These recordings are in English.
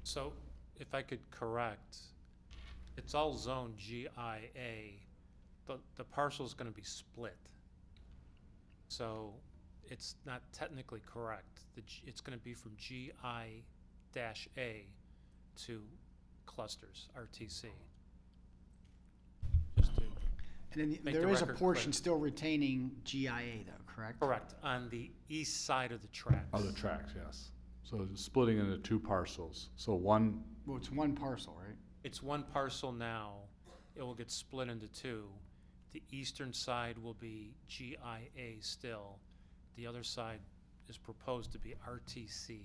So if I could correct, it's all zone GIA. The parcel is gonna be split. So it's not technically correct. It's gonna be from GI-A to clusters, RTC. Just to, And then Make the there is a record portion clear. still retaining GIA though, correct? correct, on the east side of the tracks. Of the tracks, yes. So it's splitting into two parcels. So one, Well, it's one parcel, right? It's one parcel now. It will get split into two. The eastern side will be GIA still. The other side is proposed to be RTC,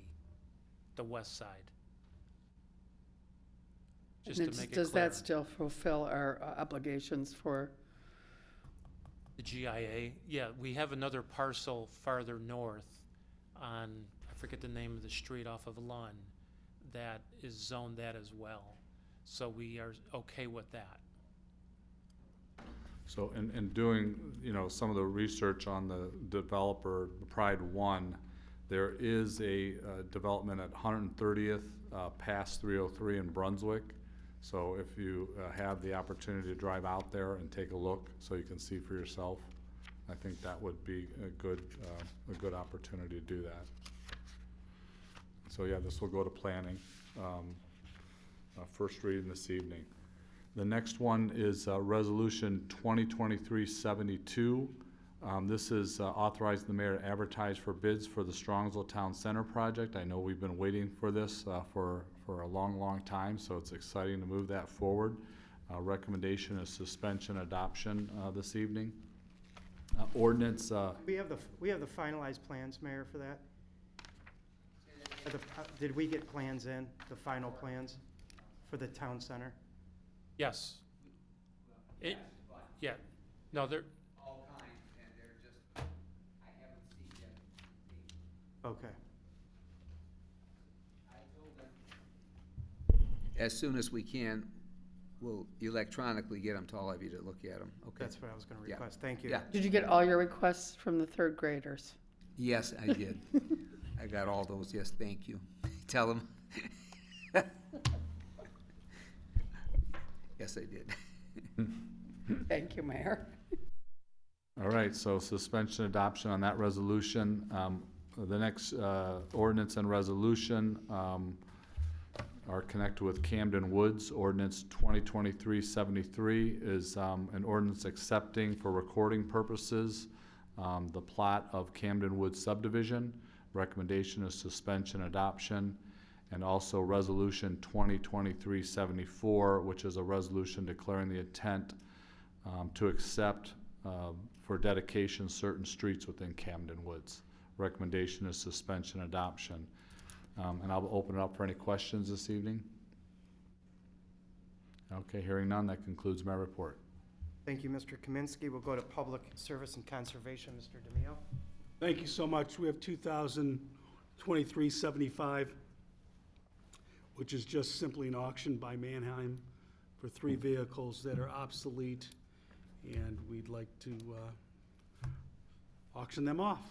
the west side. Just to make it Does clear. that still fulfill our obligations for, The GIA, yeah, we have another parcel farther north on, I forget the name of the street off of Lund, that is zoned that as well. So we are okay with that. so in doing, some of the research on the developer, Pride One, there is a development at 130th, past 303 in Brunswick. So if you have the opportunity to drive out there and take a look so you can see for yourself, I think that would be a good opportunity to do that. So yeah, this will go to planning, first reading this evening. The next one is Resolution 2023-72. This is authorizing the mayor to advertise for bids for the Strongsville Town Center project. I know we've been waiting for this for a long time, so it's exciting to move that forward. Recommendation is suspension adoption this evening. Ordinance, We have the finalized plans, Mayor, for that? Did we get plans in, the final plans for the town center? Yes. Yeah, no, they're, All kinds, and they're just, I haven't seen yet. Okay. I told them. As soon as we can, we'll electronically get them to all of you to look at them, okay? That's what I was gonna Yeah. request. Thank you. Yeah, did you get all your requests from the third graders? yes, I did. I got all those, yes, thank you. Tell them. Yes, I did. Thank you, Mayor. all right, so suspension adoption on that resolution. The next ordinance and resolution are connected with Camden Woods. Ordinance 2023-73 is an ordinance accepting for recording purposes the plat of Camden Woods subdivision. Recommendation is suspension adoption. And also Resolution 2023-74, which is a resolution declaring the intent to accept for dedication certain streets within Camden Woods. Recommendation is suspension adoption. And I'll open it up for any questions this evening. Okay, hearing none, that concludes my report. Thank you, Mr. Kaminsky. We'll go to Public Service and Conservation, Mr. DeMio. Thank you so much. We have 2023-75, which is just simply an auction by Manheim for 3 vehicles that are obsolete, and we'd like to auction them off.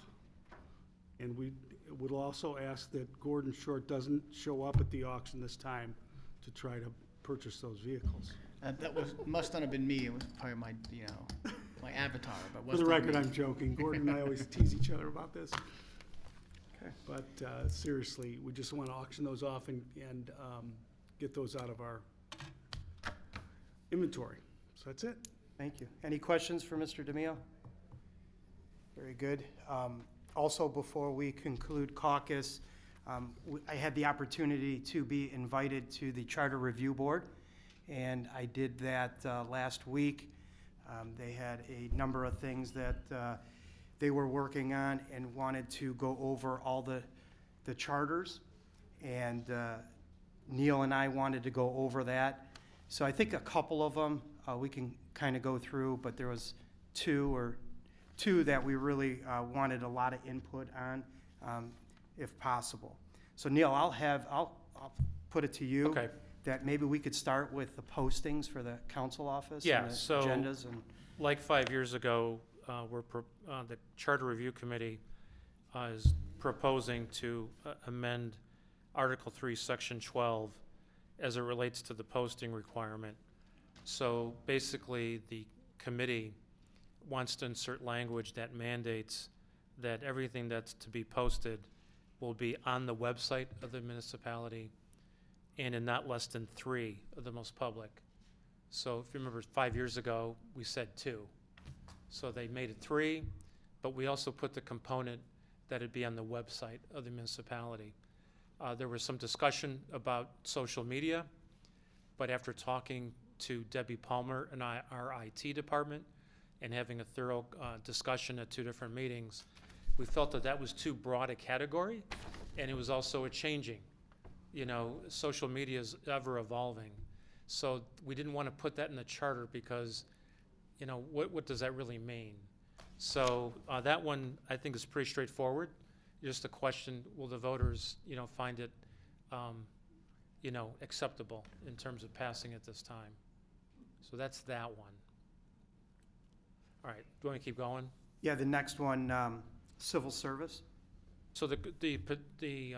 And we would also ask that Gordon Short doesn't show up at the auction this time to try to purchase those vehicles. Must not have been me. It was probably my, my avatar, but For the wasn't record, me. I'm joking. Gordon and I always tease each other about this. Okay. But seriously, we just want to auction those off and get those out of our inventory. So that's it. Thank you. Any questions for Mr. DeMio? Very good. Also, before we conclude caucus, I had the opportunity to be invited to the Charter Review Board, and I did that last week. They had a number of things that they were working on and wanted to go over all the charters, and Neil and I wanted to go over that. So I think a couple of them we can kind of go through, but there was two that we really wanted a lot of input on, if possible. So Neil, I'll put it to you. Okay. that maybe we could start with the postings for the council office? Yeah, and the so- agendas and, Like 5 years ago, the Charter Review Committee is proposing to amend Article 3, Section 12, as it relates to the posting requirement. So basically, the committee wants to insert language that mandates that everything that's to be posted will be on the website of the municipality and in not less than 3 of the most public. So if you remember 5 years ago, we said 2. So they made it 3, but we also put the component that it'd be on the website of the municipality. There was some discussion about social media, but after talking to Debbie Palmer and our IT department and having a thorough discussion at 2 different meetings, we felt that that was too broad a category, and it was also a changing. You know, social media is ever evolving. So we didn't want to put that in the charter because, you know, what does that really mean? So that one, I think, is pretty straightforward. Just a question, will the voters, you know, find it, you know, acceptable in terms of passing it this time? So that's that one. All right, do you want to keep going? Yeah, the next one, civil service. So the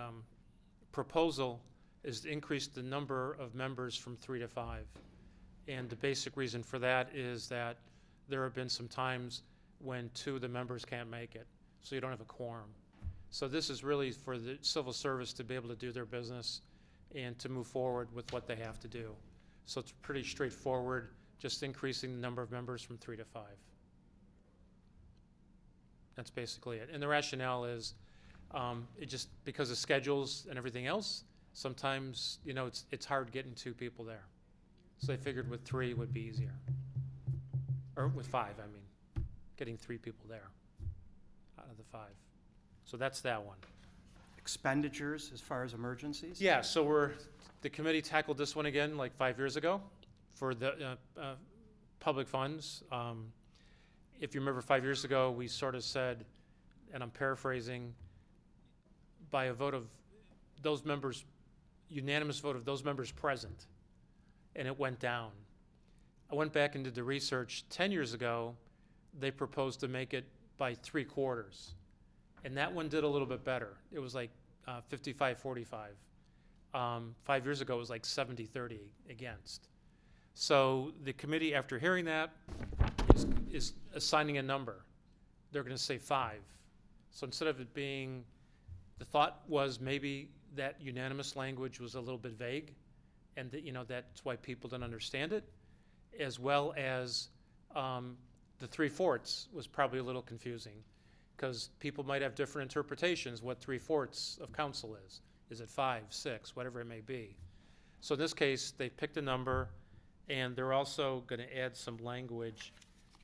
proposal is to increase the number of members from 3 to 5. And the basic reason for that is that there have been some times when 2 of the members can't make it, so you don't have a quorum. So this is really for the civil service to be able to do their business and to move forward with what they have to do. So it's pretty straightforward, just increasing the number of members from 3 to 5. That's basically it. And the rationale is, it just, because of schedules and everything else, sometimes, you know, it's hard getting 2 people there. So they figured with 3 would be easier. Or with 5, I mean, getting 3 people there out of the 5. So that's that one. Expenditures as far as emergencies? Yeah, so the committee tackled this one again like 5 years ago for the public funds. If you remember 5 years ago, we sort of said, and I'm paraphrasing, by a vote of those members, unanimous vote of those members present, and it went down. I went back and did the research. 10 years ago, they proposed to make it by 3/4. And that one did a little bit better. It was like 55-45. 5 years ago, it was like 70-30 against. So the committee, after hearing that, is assigning a number. They're going to say 5. So instead of it being, the thought was maybe that unanimous language was a little bit vague, and that, you know, that's why people didn't understand it, as well as the 3/4 was probably a little confusing, because people might have different interpretations what 3/4 of council is. Is it 5, 6, whatever it may be? So in this case, they picked a number, and they're also going to add some language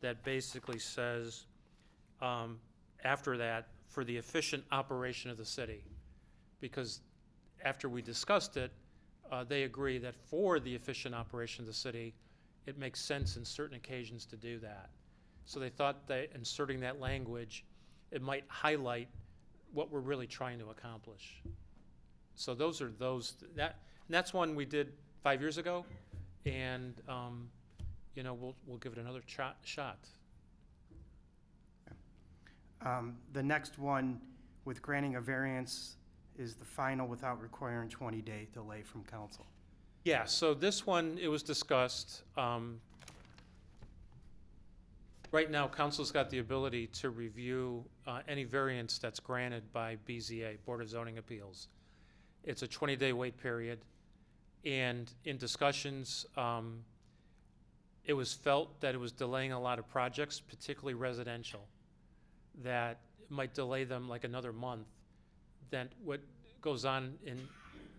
that basically says, after that, for the efficient operation of the city. Because after we discussed it, they agree that for the efficient operation of the city, it makes sense in certain occasions to do that. So they thought that inserting that language, it might highlight what we're really trying to accomplish. So that's one we did 5 years ago, and you know, we'll give it another shot. The next one with granting a variance is the final without requiring 20-day delay from council. Yeah, so this one, it was discussed. Right now, council's got the ability to review any variance that's granted by BZA, Board of Zoning Appeals. It's a 20-day wait period, and in discussions, it was felt that it was delaying a lot of projects, particularly residential, that might delay them like another month than what goes on in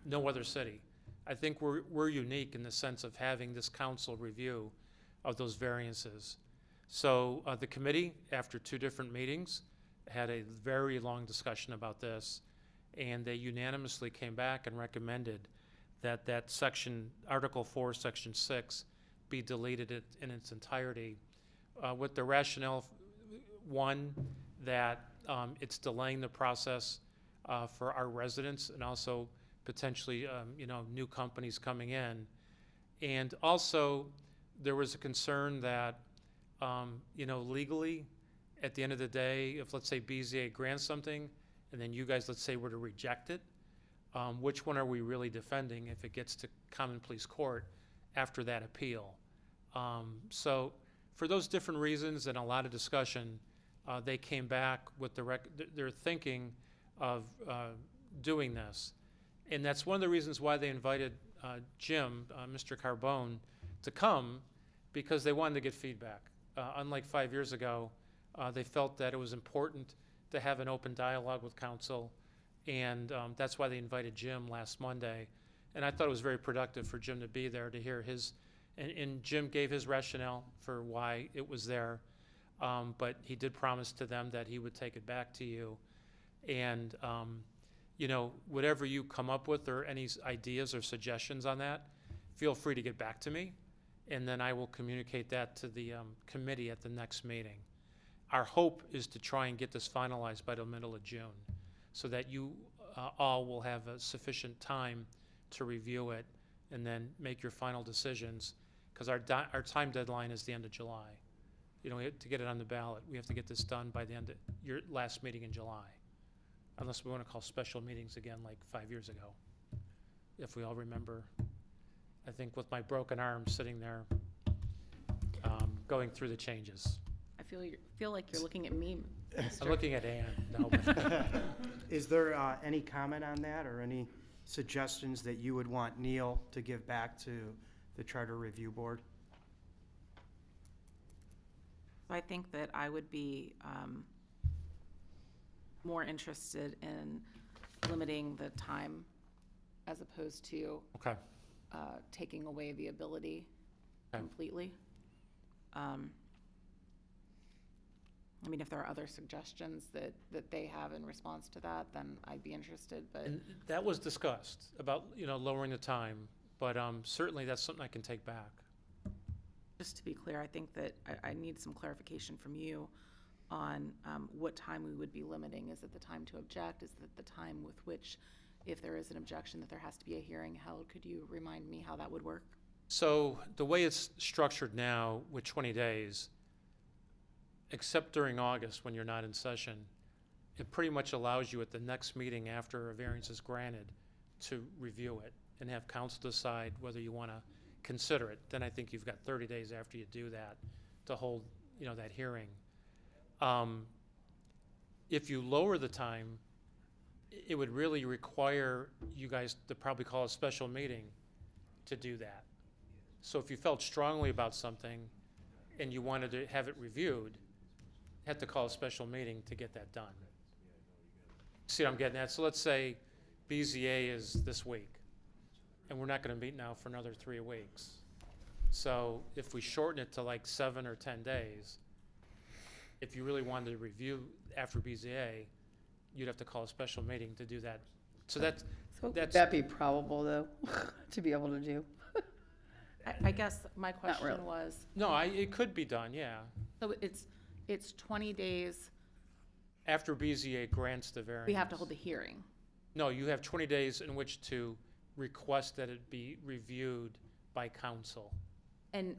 no other city. I think we're unique in the sense of having this council review of those variances. So the committee, after 2 different meetings, had a very long discussion about this, and they unanimously came back and recommended that that section, Article 4, Section 6, be deleted in its entirety, with the rationale, one, that it's delaying the process for our residents and also potentially, you know, new companies coming in. And also, there was a concern that, you know, legally, at the end of the day, if let's say BZA grants something, and then you guys, let's say, were to reject it, which one are we really defending if it gets to common pleas court after that appeal? So for those different reasons and a lot of discussion, they came back with their thinking of doing this. And that's one of the reasons why they invited Jim, Mr. Carbone, to come, because they wanted to get feedback. Unlike 5 years ago, they felt that it was important to have an open dialogue with council, and that's why they invited Jim last Monday. And I thought it was very productive for Jim to be there to hear his, and Jim gave his rationale for why it was there, but he did promise to them that he would take it back to you. And you know, whatever you come up with or any ideas or suggestions on that, feel free to get back to me, and then I will communicate that to the committee at the next meeting. Our hope is to try and get this finalized by the middle of June, so that you all will have a sufficient time to review it and then make your final decisions, because our time deadline is the end of July. You know, to get it on the ballot, we have to get this done by the end of your last meeting in July. Unless we want to call special meetings again like 5 years ago, if we all remember. I think with my broken arm sitting there, going through the changes. I feel like you're looking at me. I'm looking at Ann. No, but Is there any comment on that, or any suggestions that you would want Neil to give back to the Charter Review Board? I think that I would be more interested in limiting the time as opposed to okay. taking away the ability completely. I mean, if there are other suggestions that they have in response to that, then I'd be interested, but. And that was discussed about, you know, lowering the time, but certainly that's something I can take back. Just to be clear, I think that I need some clarification from you on what time we would be limiting. Is it the time to object? Is it the time with which, if there is an objection, that there has to be a hearing held? Could you remind me how that would work? So the way it's structured now with 20 days, except during August when you're not in session, it pretty much allows you at the next meeting after a variance is granted to review it and have council decide whether you want to consider it. Then I think you've got 30 days after you do that to hold, you know, that hearing. If you lower the time, it would really require you guys to probably call a special meeting to do that. So if you felt strongly about something and you wanted to have it reviewed, you had to call a special meeting to get that done. See what I'm getting at? So let's say BZA is this week, and we're not going to meet now for another 3 weeks. So if we shorten it to like 7 or 10 days, if you really wanted to review after BZA, you'd have to call a special meeting to do that. So that's Would that be probable, though, to be able to do? I guess my question really. was, no, it could be done, yeah. so it's 20 days, After BZA grants the variance. we have to hold the hearing. No, you have 20 days in which to request that it be reviewed by council. And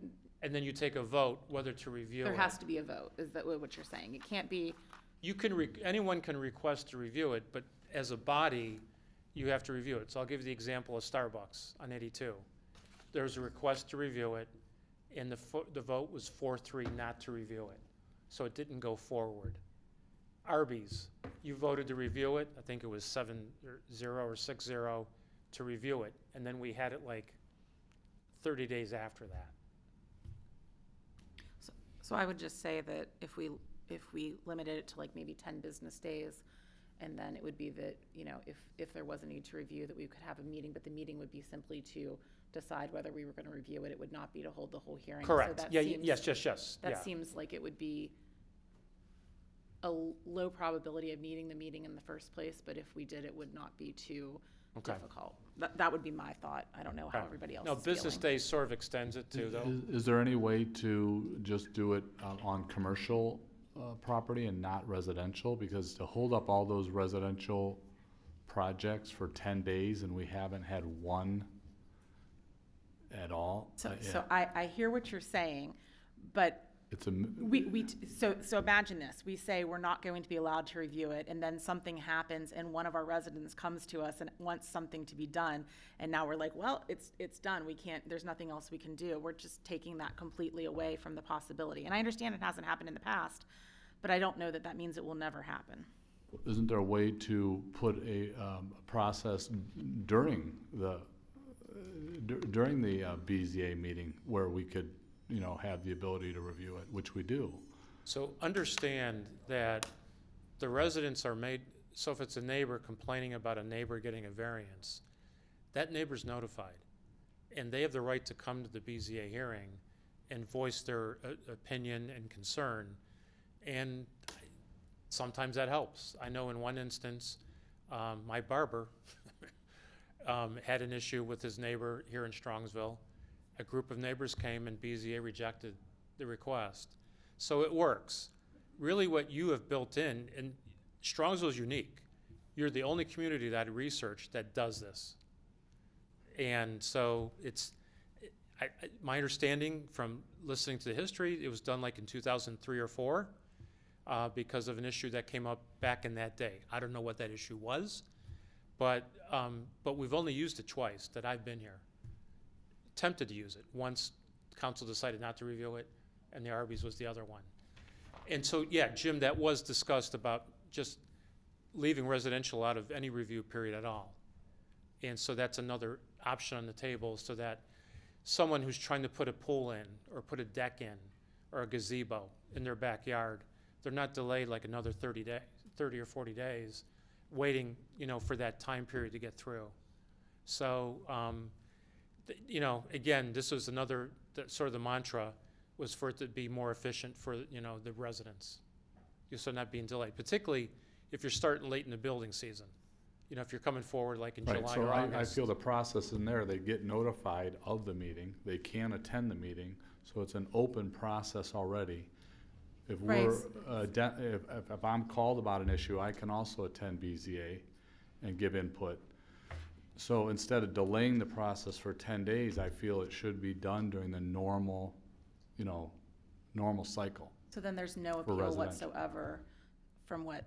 And then you take a vote whether to review it. there has to be a vote, is that what you're saying? It can't be, You can, anyone can request to review it, but as a body, you have to review it. So I'll give you the example of Starbucks on 82. There was a request to review it, and the vote was 4-3 not to review it. So it didn't go forward. Arby's, you voted to review it. I think it was 7-0 or 6-0 to review it. And then we had it like 30 days after that. so I would just say that if we limited it to like maybe 10 business days, and then it would be that, you know, if there was a need to review, that we could have a meeting, but the meeting would be simply to decide whether we were going to review it. It would not be to hold the whole hearing. So Correct. that Yeah, seems- yes. That Yeah. seems like it would be a low probability of needing the meeting in the first place, but if we did, it would not be too Okay. difficult. That would be my thought. I don't know how Okay. everybody else No, is feeling. business days sort of extends it too, though. Is there any way to just do it on commercial property and not residential? Because to hold up all those residential projects for 10 days and we haven't had one at all? So yeah. I hear what you're saying, but it's a, So imagine this, we say we're not going to be allowed to review it, and then something happens, and one of our residents comes to us and wants something to be done, and now we're like, well, it's done, we can't, there's nothing else we can do. We're just taking that completely away from the possibility. And I understand it hasn't happened in the past, but I don't know that that means it will never happen. isn't there a way to put a process during the BZA meeting where we could, you know, have the ability to review it, which we do? So understand that the residents are made, so if it's a neighbor complaining about a neighbor getting a variance, that neighbor's notified. And they have the right to come to the BZA hearing and voice their opinion and concern. And sometimes that helps. I know in one instance, my barber had an issue with his neighbor here in Strongsville. A group of neighbors came and BZA rejected the request. So it works. Really what you have built in, and Strongsville is unique. You're the only community that I researched that does this. And so it's, my understanding from listening to the history, it was done like in 2003 or 4 because of an issue that came up back in that day. I don't know what that issue was, but we've only used it twice that I've been here. Tempted to use it. Once council decided not to review it, and the Arby's was the other one. And so, yeah, Jim, that was discussed about just leaving residential out of any review period at all. And so that's another option on the table so that someone who's trying to put a pool in or put a deck in or a gazebo in their backyard, they're not delayed like another 30 or 40 days waiting, you know, for that time period to get through. So, you know, again, this was another, sort of the mantra was for it to be more efficient for, you know, the residents. So not being delayed, particularly if you're starting late in the building season. You know, if you're coming forward like in Right, July so or I August. feel the process in there, they get notified of the meeting, they can attend the meeting, so it's an open process already. If Right. we're, if I'm called about an issue, I can also attend BZA and give input. So instead of delaying the process for 10 days, I feel it should be done during the normal, you know, normal cycle. So then there's no For appeal residential. whatsoever from what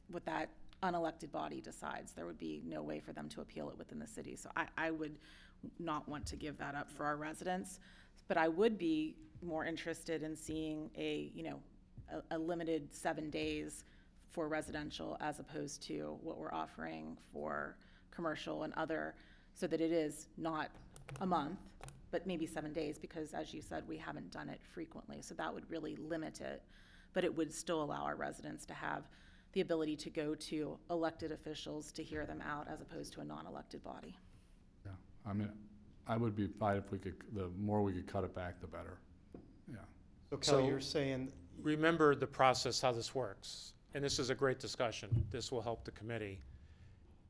what that unelected body decides. There would be no way for them to appeal it within the city. So I would not want to give that up for our residents. But I would be more interested in seeing a limited 7 days for residential as opposed to what we're offering for commercial and other, so that it is not a month, but maybe 7 days, because as you said, we haven't done it frequently. So that would really limit it, but it would still allow our residents to have the ability to go to elected officials to hear them out as opposed to a non-elected body. Yeah, I mean, I would be fine if we could, the more we could cut it back, the better. Yeah. So Kelly, So- you're saying, Remember the process, how this works. And this is a great discussion. This will help the committee.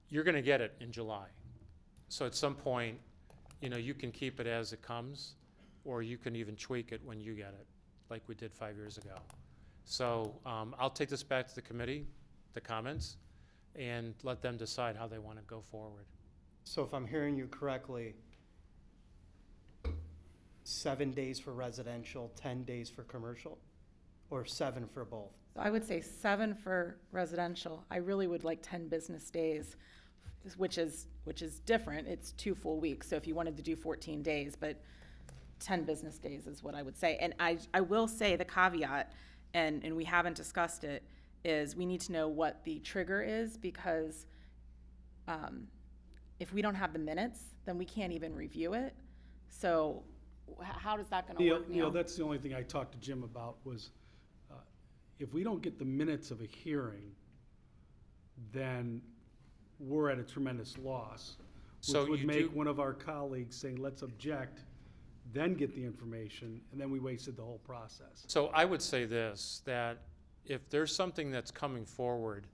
You're gonna get it in July. So at some point, you know, you can keep it as it comes, or you can even tweak it when you get it, like we did 5 years ago. So I'll take this back to the committee, the comments, and let them decide how they want to go forward. so if I'm hearing you correctly, 7 days for residential, 10 days for commercial, or 7 for both? So I would say 7 for residential. I really would like 10 business days, which is different. It's 2 full weeks. So if you wanted to do 14 days, but 10 business days is what I would say. And I will say the caveat, and we haven't discussed it, is we need to know what the trigger is, because if we don't have the minutes, then we can't even review it. So how is that gonna work, Neil? That's the only thing I talked to Jim about was, if we don't get the minutes of a hearing, then we're at a tremendous loss. So Which would you make do- one of our colleagues say, let's object, then get the information, and then we wasted the whole process. So I would say this, that if there's something that's coming forward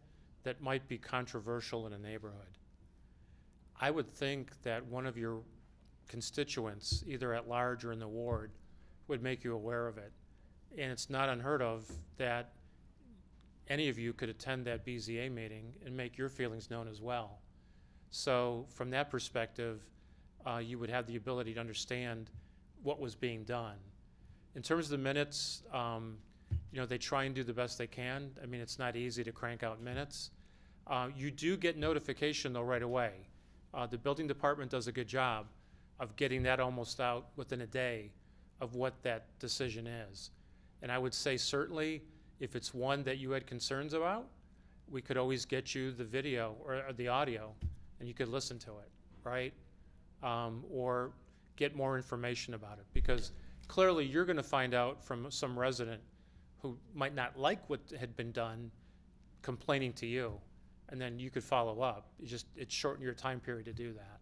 that might be controversial in a neighborhood, I would think that one of your constituents, either at large or in the ward, would make you aware of it. And it's not unheard of that any of you could attend that BZA meeting and make your feelings known as well. So from that perspective, you would have the ability to understand what was being done. In terms of the minutes, you know, they try and do the best they can. I mean, it's not easy to crank out minutes. You do get notification though right away. The building department does a good job of getting that almost out within a day of what that decision is. And I would say certainly if it's one that you had concerns about, we could always get you the video or the audio and you could listen to it, right? Or get more information about it, because clearly you're gonna find out from some resident who might not like what had been done complaining to you, and then you could follow up. It shortened your time period to do that.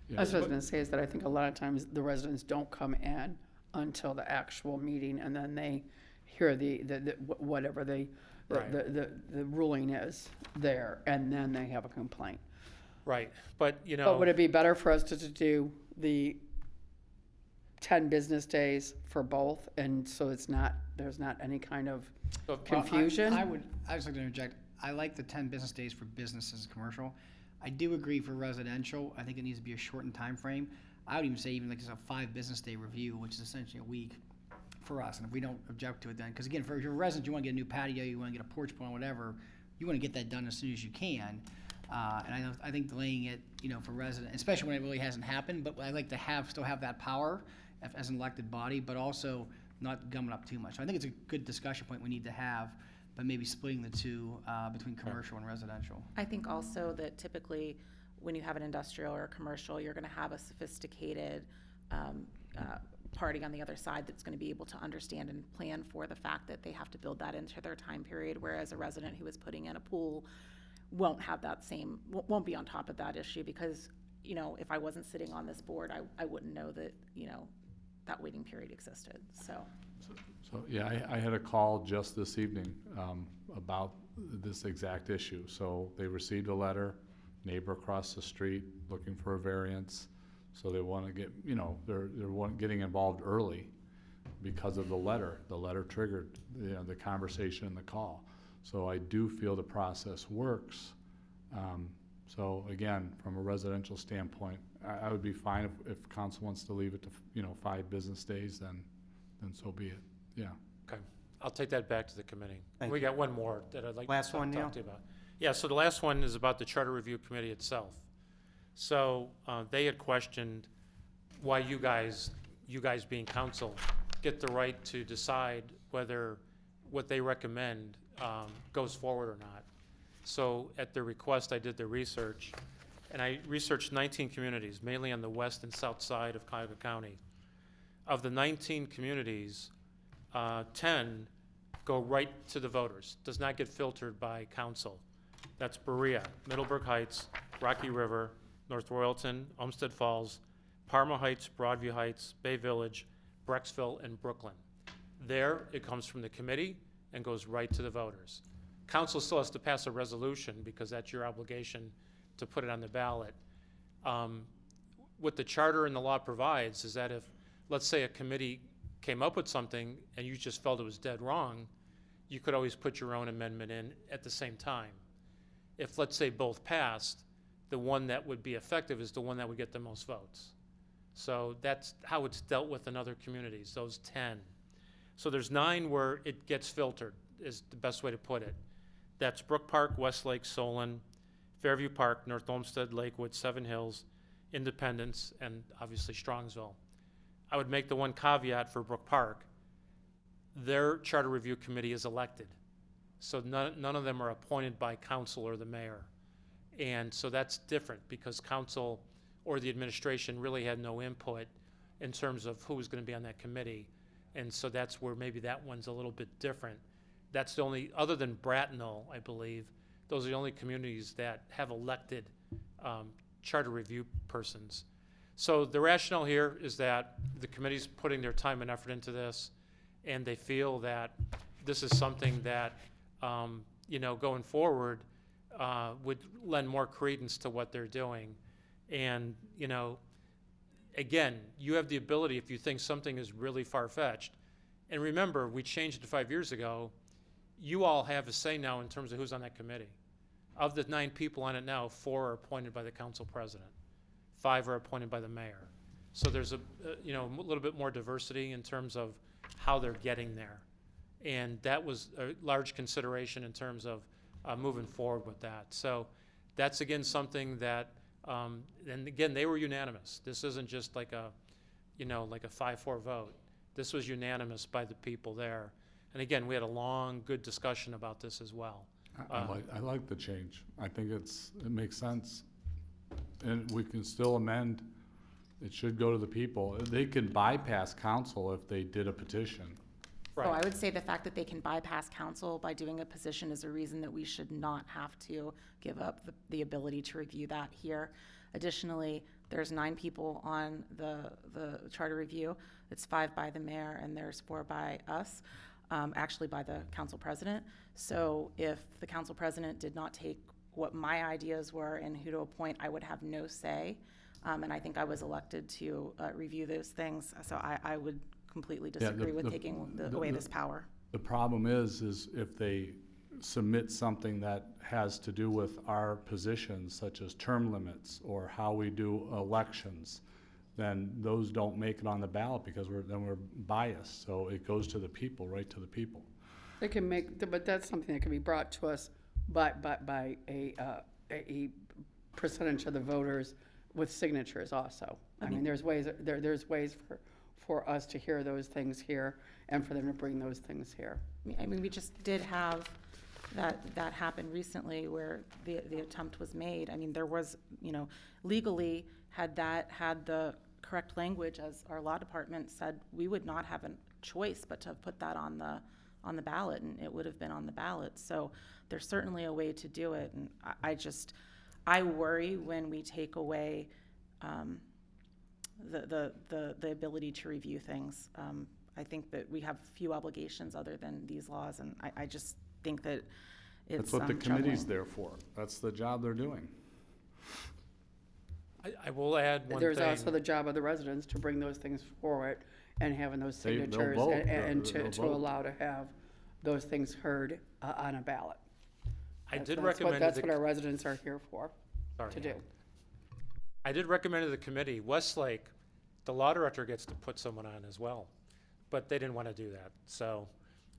Yeah. That's what I was gonna say, is that I think a lot of times the residents don't come in until the actual meeting, and then they hear whatever the ruling is there, and then they have a complaint. Right, but you know. But would it be better for us to do the 10 business days for both, and so there's not any kind of So- confusion? I was like to interject. I like the 10 business days for businesses and commercial. I do agree for residential. I think it needs to be a shortened time frame. I would even say even like it's a 5 business day review, which is essentially a week for us. And if we don't object to it then, because again, for your residents, you want to get a new patio, you want to get a porch put on, whatever, you want to get that done as soon as you can. And I think delaying it, you know, for residents, especially when it really hasn't happened, but I like to still have that power as an elected body, but also not gumming up too much. So I think it's a good discussion point we need to have, but maybe splitting the two between commercial and residential. I think also that typically when you have an industrial or a commercial, you're gonna have a sophisticated party on the other side that's gonna be able to understand and plan for the fact that they have to build that into their time period, whereas a resident who is putting in a pool won't have that won't be on top of that issue, because, you know, if I wasn't sitting on this board, I wouldn't know that, you know, that waiting period existed, so. So, yeah, I had a call just this evening about this exact issue. So they received a letter, neighbor across the street looking for a variance. So they want to get, you know, they're getting involved early because of the letter. The letter triggered, you know, the conversation and the call. So I do feel the process works. So again, from a residential standpoint, I would be fine if council wants to leave it to, you know, 5 business days, then so be it. Yeah. Okay, I'll take that back to the committee. Thank We you. got one more that I'd like to Last one, Neil? talk to you about. Yeah, so the last one is about the Charter Review Committee itself. So they had questioned why you guys being council, get the right to decide whether what they recommend goes forward or not. So at their request, I did the research, and I researched 19 communities, mainly on the west and south side of Cuyahoga County. Of the 19 communities, 10 go right to the voters, does not get filtered by council. That's Berea, Middleburg Heights, Rocky River, North Royalton, Olmsted Falls, Parma Heights, Broadview Heights, Bay Village, Brecksville, and Brooklyn. There, it comes from the committee and goes right to the voters. Council still has to pass a resolution because that's your obligation to put it on the ballot. What the charter and the law provides is that if, let's say, a committee came up with something and you just felt it was dead wrong, you could always put your own amendment in at the same time. If, let's say, both passed, the one that would be effective is the one that would get the most votes. So that's how it's dealt with in other communities, those 10. So there's 9 where it gets filtered, is the best way to put it. That's Brook Park, Westlake, Solon, Fairview Park, North Olmsted, Lakewood, Seven Hills, Independence, and obviously Strongsville. I would make the one caveat for Brook Park. Their Charter Review Committee is elected. So none of them are appointed by council or the mayor. And so that's different because council or the administration really had no input in terms of who was going to be on that committee. And so that's where maybe that one's a little bit different. That's the only, other than Bracknell, I believe, those are the only communities that have elected charter review persons. So the rationale here is that the committee's putting their time and effort into this, and they feel that this is something that, you know, going forward would lend more credence to what they're doing. And, you know, again, you have the ability, if you think something is really far-fetched, and remember, we changed it 5 years ago, you all have a say now in terms of who's on that committee. Of the 9 people on it now, 4 are appointed by the council president. 5 are appointed by the mayor. So there's a little bit more diversity in terms of how they're getting there. And that was a large consideration in terms of moving forward with that. So that's, again, something that, and again, they were unanimous. This isn't just like a, like a 5-4 vote. This was unanimous by the people there. And again, we had a long, good discussion about this as well. I like the change. I think it makes sense. And we can still amend. It should go to the people. They can bypass council if they did a petition. So I would say the fact that they can bypass council by doing a position is a reason that we should not have to give up the ability to review that here. Additionally, there's 9 people on the charter review. It's 5 by the mayor and there's 4 by us, actually by the council president. So if the council president did not take what my ideas were and who to appoint, I would have no say. And I think I was elected to review those things. So I would completely disagree with taking away this power. The problem is if they submit something that has to do with our positions, such as term limits or how we do elections, then those don't make it on the ballot because we're biased. So it goes to the people, right to the people. They can but that's something that can be brought to us by a percentage of the voters with signatures also. I mean, there's ways for us to hear those things here and for them to bring those things here. I mean, we just did have that happen recently where the attempt was made. I mean, there was, legally, had the correct language, as our law department said, we would not have a choice but to put that on the ballot, and it would have been on the ballot. So there's certainly a way to do it, and I worry when we take away the ability to review things. I think that we have few obligations other than these laws, and I just think that it's That's what the committee's troubling. there for. That's the job they're doing. I will add one thing. There's also the job of the residents to bring those things forward and having those signatures vote. and They'll to vote. allow to have those things heard on a ballot. I did That's recommend what our residents are here for, sorry, to do. Ann. I did recommend to the committee, Westlake, the law director gets to put someone on as well, but they didn't want to do that. So,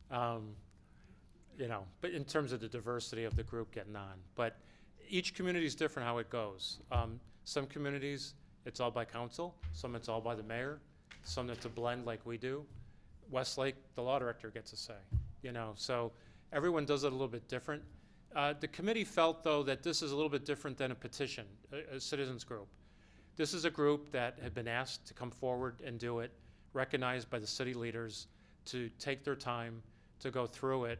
but in terms of the diversity of the group getting on, but each community is different how it goes. Some communities, it's all by council. Some it's all by the mayor. Some it's a blend like we do. Westlake, the law director gets a say, so everyone does it a little bit different. The committee felt, though, that this is a little bit different than a petition, a citizens group. This is a group that had been asked to come forward and do it, recognized by the city leaders to take their time to go through it,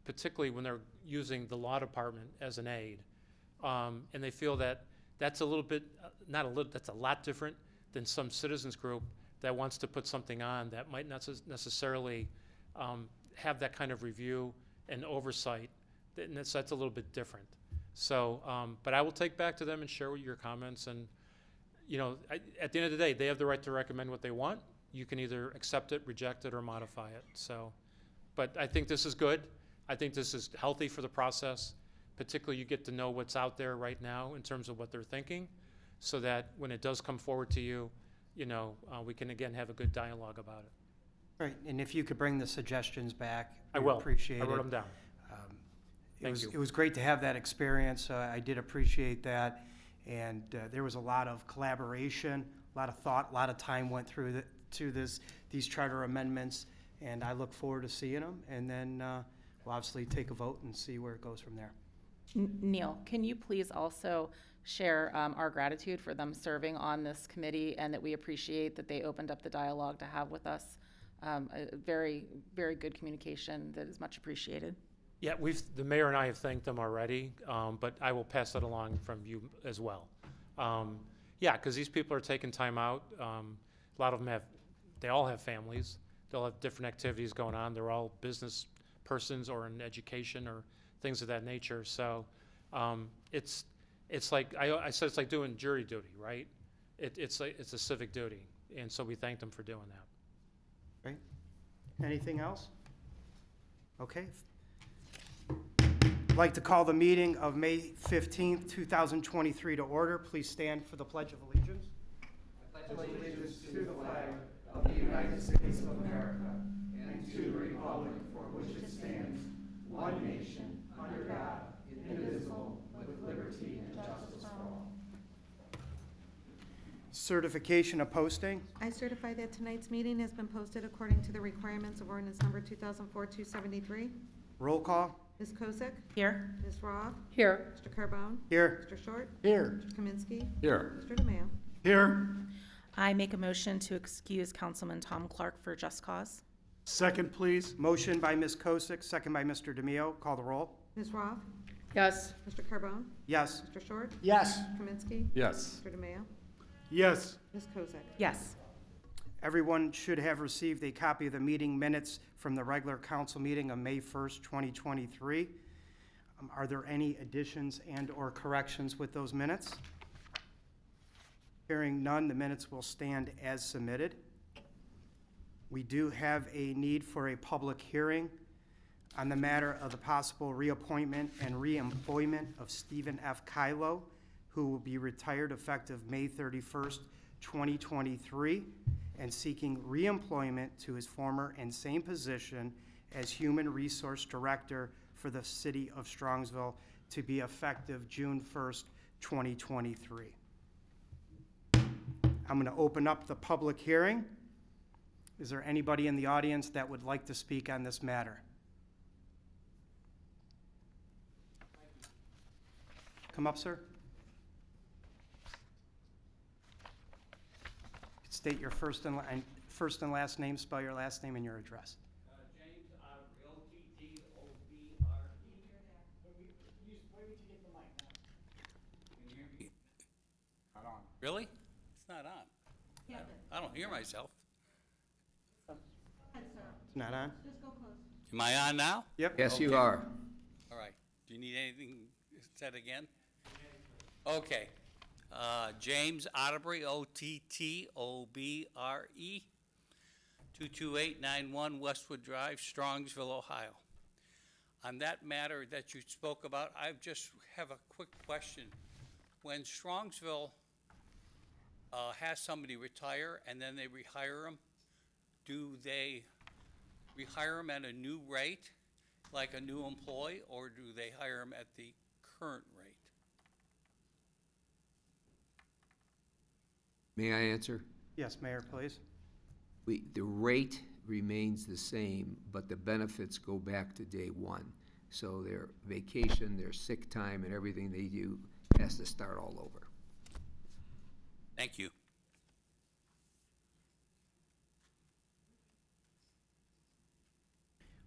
particularly when they're using the law department as an aid. And they feel that that's a little bit, that's a lot different than some citizens group that wants to put something on that might not necessarily have that kind of review and oversight. And that's a little bit different. So, but I will take back to them and share your comments. And, at the end of the day, they have the right to recommend what they want. You can either accept it, reject it, or modify it. So, but I think this is good. I think this is healthy for the process. Particularly, you get to know what's out there right now in terms of what they're thinking, so that when it does come forward to you, we can again have a good dialogue about it. Right, and if you could bring the suggestions back, I we'd will. appreciate it. I wrote them down. Thank you. It was great to have that experience. I did appreciate that. And there was a lot of collaboration, a lot of thought, a lot of time went through these charter amendments. And I look forward to seeing them. And then we'll obviously take a vote and see where it goes from there. Neil, can you please also share our gratitude for them serving on this committee and that we appreciate that they opened up the dialogue to have with us? A very, very good communication that is much appreciated. Yeah, the mayor and I have thanked them already, but I will pass that along from you as well. Yeah, because these people are taking time out. A lot of them they all have families. They'll have different activities going on. They're all business persons or in education or things of that nature. So it's like, I said, it's like doing jury duty, right? It's a civic duty. And so we thank them for doing that. Great. Anything else? Okay. I'd like to call the meeting of May 15th, 2023 to order. Please stand for the Pledge of Allegiance. I pledge allegiance to the flag of the United States of America Certification of posting. I certify that tonight's meeting has been posted according to the requirements of ordinance number 2004-273. Roll call. Ms. Kosick? Here. Ms. Roth? Here. Mr. Carbone? Here. Mr. Short? Here. Mr. Kaminsky? Here. Mr. DeMayo? Here. I make a motion to excuse Councilman Tom Clark for just cause. Second, please. Motion by Ms. Kosick, second by Mr. DeMio. Call the roll. Ms. Roth? Yes. Mr. Carbone? Yes. Mr. Short? Yes. Mr. Kaminsky? Yes. Mr. DeMayo? Yes. Ms. Kosick? Yes. Everyone should have received a copy of the meeting minutes from the regular council meeting of May 1st, 2023. Are there any additions and/or corrections with those minutes? Hearing none, the minutes will stand as submitted. We do have a need for a public hearing on the matter of the possible reappointment and reemployment of Stephen F. Kylo, who will be retired effective May 31st, 2023, and seeking reemployment to his former and same position as Human Resource Director for the City of Strongsville to be effective June 1st, 2023. I'm going to open up the public hearing. Is there anybody in the audience that would like to speak on this matter? Come up, sir. State your first and last name, spell your last name and your address. James Ottery, O-T-T-O-B-R-E. Really? It's not on. I don't hear myself. It's not on? Am I on now? Yep. Yes, you are. All right. Do you need anything said again? Okay. James Ottery, O-T-T-O-B-R-E, 22891 Westwood Drive, Strongsville, Ohio. On that matter that you spoke about, I just have a quick question. When Strongsville has somebody retire and then they rehire them, do they rehire them at a new rate, like a new employee, or do they hire them at the current rate? May I answer? Yes, Mayor, please. The rate remains the same, but the benefits go back to day one. So their vacation, their sick time, and everything they do has to start all over. Thank you.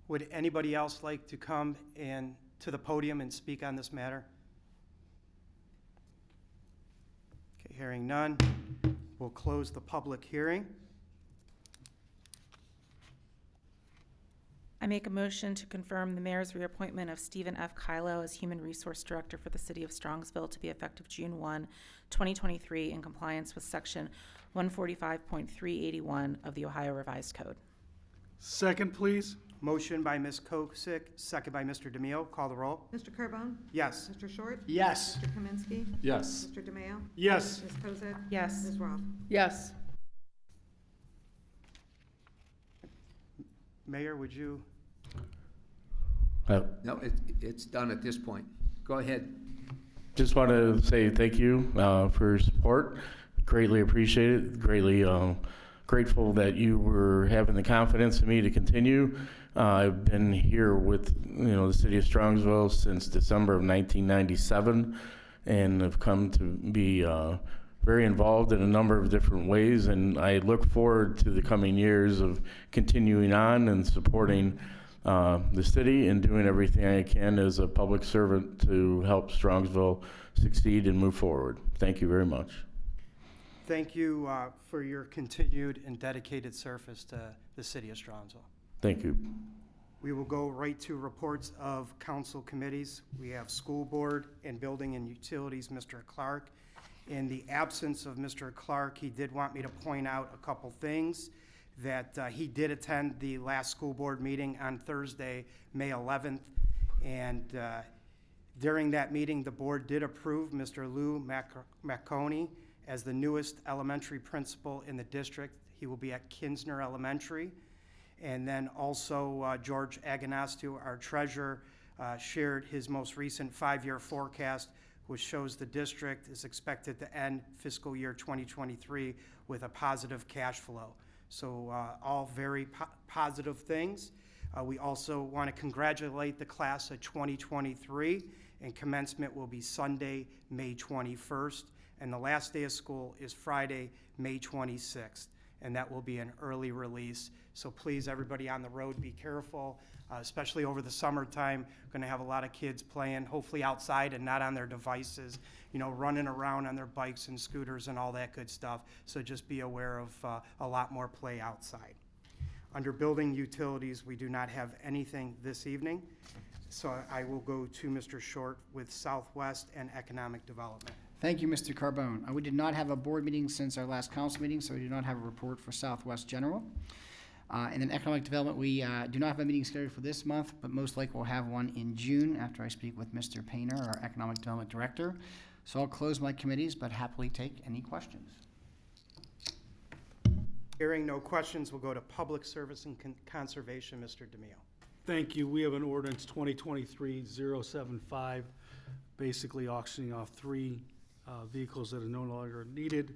Would anybody else like to come and to the podium and speak on this matter? Okay, hearing none, we'll close the public hearing. I make a motion to confirm the mayor's reappointment of Stephen F. Kylo as Human Resource Director for the City of Strongsville to be effective June 1, 2023, in compliance with Section 145.381 of the Ohio Revised Code. Second, please. Motion by Ms. Kosick, second by Mr. DeMio. Call the roll. Mr. Carbone? Yes. Mr. Short? Yes. Mr. Kaminsky? Yes. Mr. DeMayo? Yes. Ms. Kosick? Yes. Ms. Roth? Yes. Mayor, would you? No, it's done at this point. Go ahead. Just want to say thank you for your support. Greatly appreciate it. Greatly grateful that you were having the confidence in me to continue. I've been here with the city of Strongsville since December of 1997, and have come to be very involved in a number of different ways. And I look forward to the coming years of continuing on and supporting the city and doing everything I can as a public servant to help Strongsville succeed and move forward. Thank you very much. Thank you for your continued and dedicated service to the city of Strongsville. Thank you. We will go right to reports of council committees. We have School Board and Building and Utilities, Mr. Clark. In the absence of Mr. Clark, he did want me to point out a couple things, that he did attend the last school board meeting on Thursday, May 11th, and during that meeting, the board did approve Mr. Lou Maconi as the newest elementary principal in the district. He will be at Kinsner Elementary. And then also George Aganastu, our treasurer, shared his most recent 5-year forecast, which shows the district is expected to end fiscal year 2023 with a positive cash flow. So all very positive things. We also want to congratulate the class of 2023, and commencement will be Sunday, May 21st, and the last day of school is Friday, May 26th, and that will be an early release. So please, everybody on the road, be careful, especially over the summertime. Going to have a lot of kids playing, hopefully outside and not on their devices, you know, running around on their bikes and scooters and all that good stuff. So just be aware of a lot more play outside. Under building utilities, we do not have anything this evening. So I will go to Mr. Short with Southwest and Economic Development. Thank you, Mr. Carbone. We did not have a board meeting since our last council meeting, so we do not have a report for Southwest General. And then Economic Development, we do not have a meeting scheduled for this month, but most likely we'll have one in June after I speak with Mr. Painter, our Economic Development Director. So I'll close my committees, but happily take any questions. Hearing no questions, we'll go to Public Service and Conservation, Mr. DeMio. Thank you. We have an ordinance 2023-075, basically auctioning off 3 vehicles that are no longer needed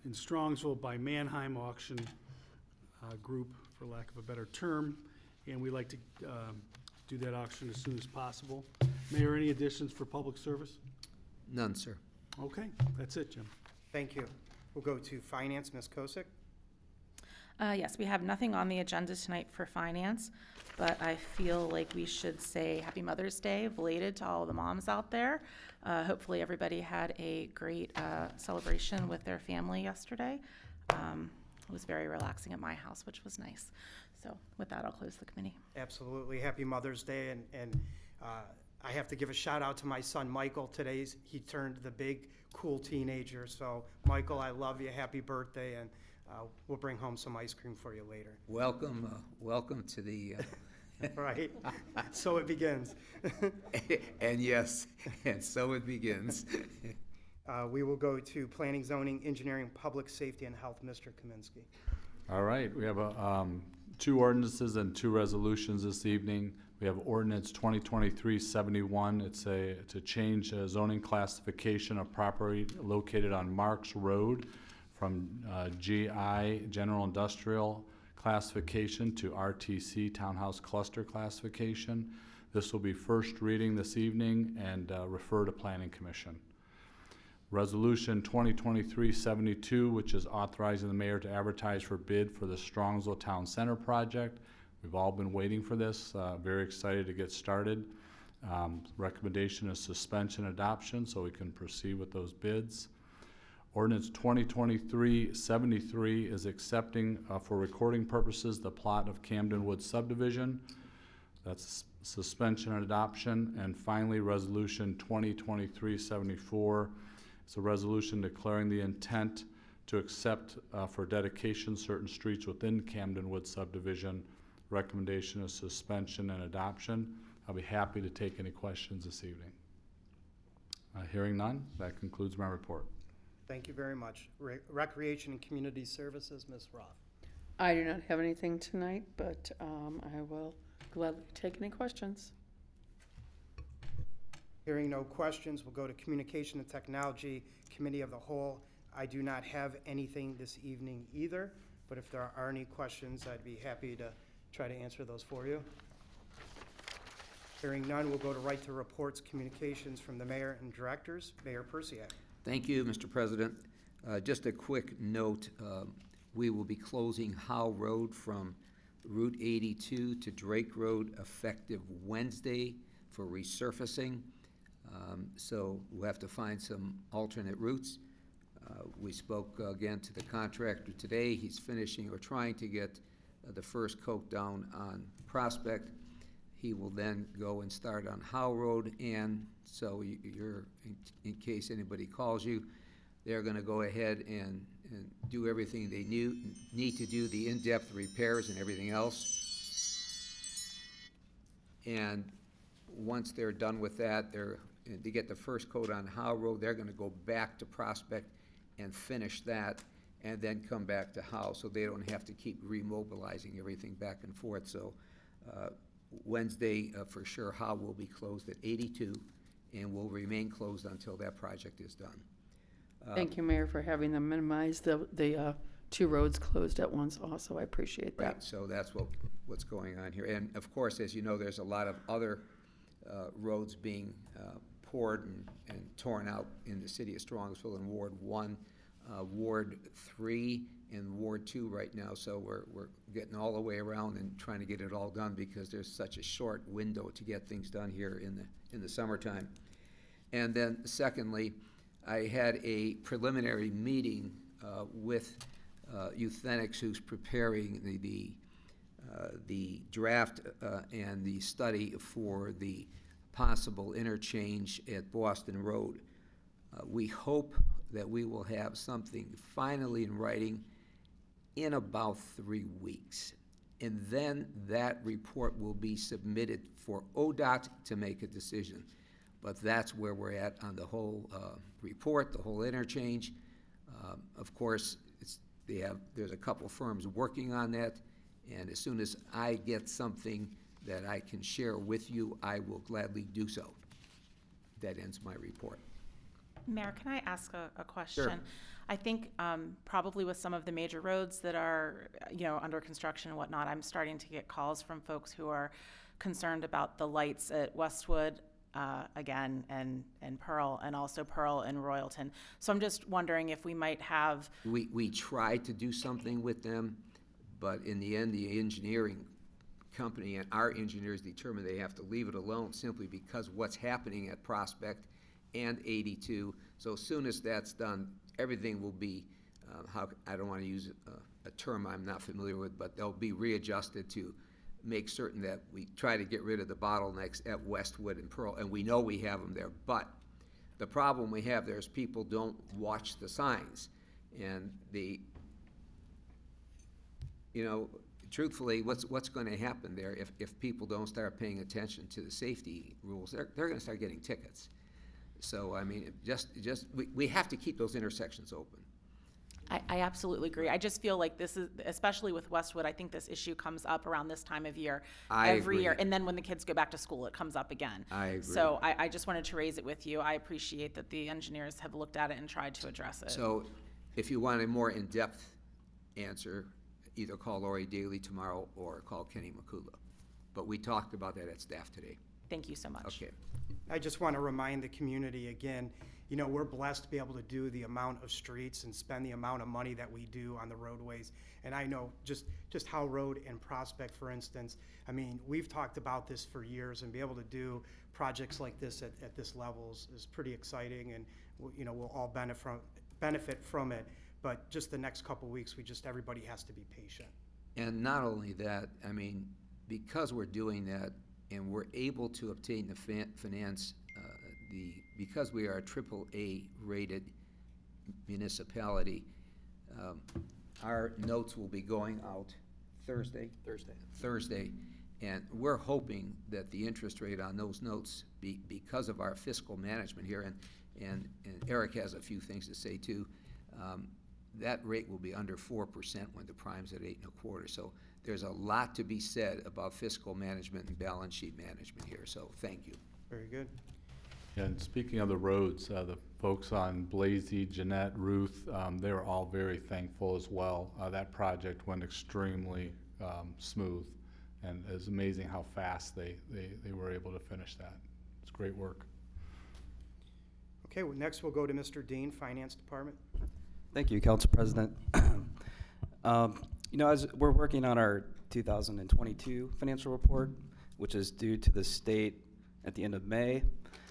in Strongsville by Mannheim Auction Group, for lack of a better term, and we'd like to do that auction as soon as possible. Mayor, any additions for public service? None, sir. Okay, that's it, Jim. Thank you. We'll go to Finance, Ms. Kosick. Yes, we have nothing on the agenda tonight for finance, but I feel like we should say Happy Mother's Day, belated to all the moms out there. Hopefully everybody had a great celebration with their family yesterday. It was very relaxing at my house, which was nice. So with that, I'll close the committee. Absolutely. Happy Mother's Day. And I have to give a shout out to my son, Michael. He turned the big, cool teenager. So Michael, I love you. Happy birthday. And we'll bring home some ice cream for you later. Welcome to the, Right. So it begins. and yes, and so it begins. We will go to Planning, Zoning, Engineering, Public Safety, and Health. Mr. Kaminsky. All right, we have 2 ordinances and 2 resolutions this evening. We have ordinance 2023-71. It's to change zoning classification of property located on Marks Road from GI, General Industrial classification, to RTC, Townhouse Cluster classification. This will be first reading this evening and refer to Planning Commission. Resolution 2023-72, which is authorizing the mayor to advertise for bid for the Strongsville Town Center project. We've all been waiting for this, very excited to get started. Recommendation is suspension adoption so we can proceed with those bids. Ordinance 2023-73 is accepting for recording purposes the plot of Camden Woods subdivision. That's suspension and adoption. And finally, resolution 2023-74. It's a resolution declaring the intent to accept for dedication certain streets within Camden Woods subdivision. Recommendation is suspension and adoption. I'll be happy to take any questions this evening. Hearing none, that concludes my report. Thank you very much. Recreation and Community Services, Ms. Roth. I do not have anything tonight, but I will gladly take any questions. Hearing no questions, we'll go to Communication and Technology Committee of the Whole. I do not have anything this evening either, but if there are any questions, I'd be happy to try to answer those for you. Hearing none, we'll go to Right to Reports, Communications from the Mayor and Directors. Mayor Persiak. Thank you, Mr. President. Just a quick note, we will be closing Howe Road from Route 82 to Drake Road effective Wednesday for resurfacing. So we'll have to find some alternate routes. We spoke again to the contractor today. He's finishing or trying to get the first coat down on Prospect. He will then go and start on Howe Road, and so you're, in case anybody calls you, they're going to go ahead and do everything they need to do, the in-depth repairs and everything else. And once they're done with that, they get the first coat on Howe Road, they're going to go back to Prospect and finish that. and then come back to Howe, so they don't have to keep remobilizing everything back and forth. So Wednesday, for sure, Howe will be closed at 82 and will remain closed until that project is done. Thank you, Mayor, for having them minimize the two roads closed at once also. I appreciate that. Right, so that's what's going on here. And of course, as you know, there's a lot of other roads being poured and torn out in the city of Strongsville in Ward 1, Ward 3, and Ward 2 right now. So we're getting all the way around and trying to get it all done because there's such a short window to get things done here in the summertime. And then secondly, I had a preliminary meeting with Euthenix, who's preparing the draft and the study for the possible interchange at Boston Road. We hope that we will have something finally in writing in about 3 weeks. And then that report will be submitted for ODOT to make a decision. But that's where we're at on the whole report, the whole interchange. Of course, there's a couple firms working on that, and as soon as I get something that I can share with you, I will gladly do so. That ends my report. Mayor, can I ask a question? Sure. I think probably with some of the major roads that are, under construction and whatnot, I'm starting to get calls from folks who are concerned about the lights at Westwood, again, and Pearl, and also Pearl and Royalton. So I'm just wondering if we might have... We tried to do something with them, but in the end, the engineering company and our engineers determined they have to leave it alone simply because what's happening at Prospect and 82. So as soon as that's done, everything will be, I don't want to use a term I'm not familiar with, but they'll be readjusted to make certain that we try to get rid of the bottlenecks at Westwood and Pearl, and we know we have them there. But the problem we have there is people don't watch the signs, and truthfully, what's going to happen there if people don't start paying attention to the safety rules? They're going to start getting tickets. So, I mean, we have to keep those intersections open. I absolutely agree. I just feel like this is, especially with Westwood, I think this issue comes up around this time of year every year. And then when the kids go back to school, it comes up again. I agree. So I just wanted to raise it with you. I appreciate that the engineers have looked at it and tried to address it. So if you want a more in-depth answer, either call Lori Daly tomorrow or call Kenny Makula. But we talked about that at staff today. Thank you so much. Okay. I just want to remind the community again, we're blessed to be able to do the amount of streets and spend the amount of money that we do on the roadways. And I know just Howe Road and Prospect, for instance, I mean, we've talked about this for years, and be able to do projects like this at this level is pretty exciting, and we'll all benefit from it. But just the next couple of weeks, everybody has to be patient. And not only that, I mean, because we're doing that and we're able to obtain the finance, because we are a AAA rated municipality, our notes will be going out Thursday, and we're hoping that the interest rate on those notes, because of our fiscal management here, and Eric has a few things to say too, that rate will be under 4% when the prime's at 8.25. So there's a lot to be said about fiscal management and balance sheet management here. So thank you. Very good. And speaking of the roads, the folks on Blasey, Jeanette, Ruth, they were all very thankful as well. That project went extremely smooth, and it's amazing how fast they were able to finish that. It's great work. Okay, well, next we'll go to Mr. Dean, Finance Department. Thank you, Council President. As we're working on our 2022 financial report, which is due to the state at the end of May,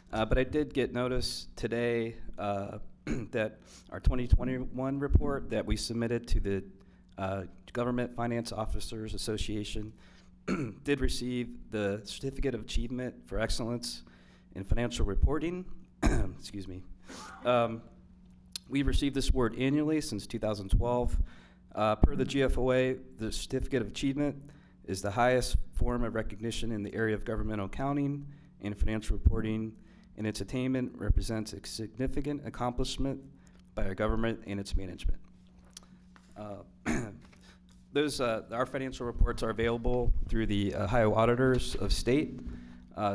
but I did get notice today that our 2021 report that we submitted to the Government Finance Officers Association did receive the Certificate of Achievement for Excellence in Financial Reporting. Excuse me. We've received this award annually since 2012. Per the GFOA, the Certificate of Achievement is the highest form of recognition in the area of governmental accounting and financial reporting, and its attainment represents a significant accomplishment by our government and its management. Our financial reports are available through the Ohio Auditors of State.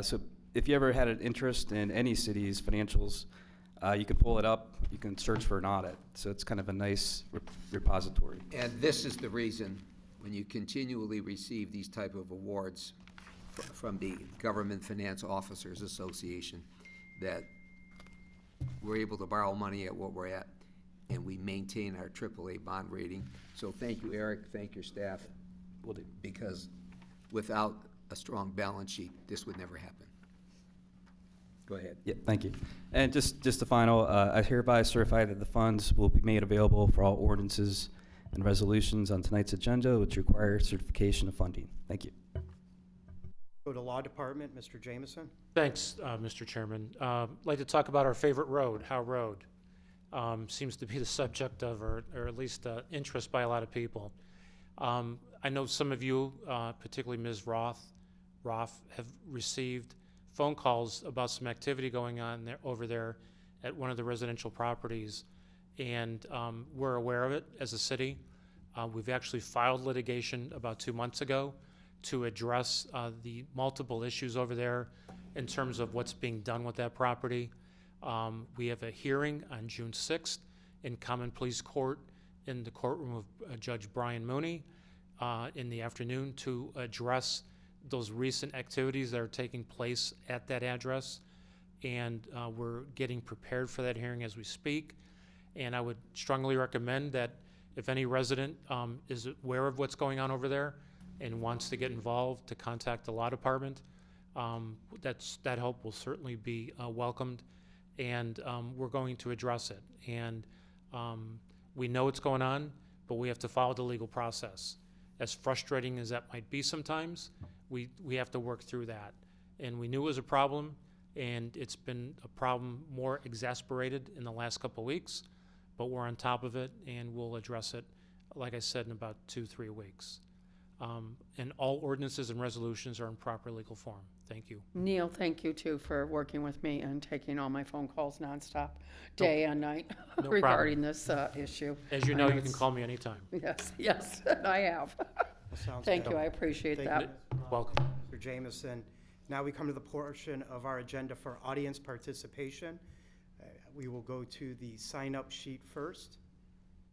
So if you ever had an interest in any city's financials, you can pull it up, you can search for an audit. So it's kind of a nice repository. And this is the reason, when you continually receive these type of awards from the Government Finance Officers Association, that we're able to borrow money at what we're at, and we maintain our AAA bond rating. So thank you, Eric, thank your staff. Will do. Because without a strong balance sheet, this would never happen. Go ahead. Yeah, thank you. And just a final, I hereby certify that the funds will be made available for all ordinances and resolutions on tonight's agenda, which require certification of funding. Thank you. Go to Law Department, Mr. Jameson. Thanks, Mr. Chairman. I'd like to talk about our favorite road, Howe Road. Seems to be the subject of, or at least interest by a lot of people. I know some of you, particularly Ms. Roth, have received phone calls about some activity going on there, over there at one of the residential properties, and we're aware of it as a city. We've actually filed litigation about 2 months ago to address the multiple issues over there in terms of what's being done with that property. We have a hearing on June 6th in Common Pleas Court in the courtroom of Judge Brian Mooney in the afternoon to address those recent activities that are taking place at that address. And we're getting prepared for that hearing as we speak. And I would strongly recommend that if any resident is aware of what's going on over there and wants to get involved, to contact the law department. That help will certainly be welcomed. And we're going to address it. And we know what's going on, but we have to follow the legal process. As frustrating as that might be sometimes, we have to work through that. And we knew it was a problem, and it's been a problem more exasperated in the last couple of weeks, but we're on top of it, and we'll address it, like I said, in about 2-3 weeks. And all ordinances and resolutions are in proper legal form. Thank you. Neil, thank you too for working with me and taking all my phone calls nonstop, day and night, No regarding this issue. As you I know, you it's- can call me anytime. Yes, I have. Sounds Thank good. you, I appreciate Thank that. you, Welcome. Mr. Jameson. Now we come to the portion of our agenda for audience participation. We will go to the sign-up sheet first.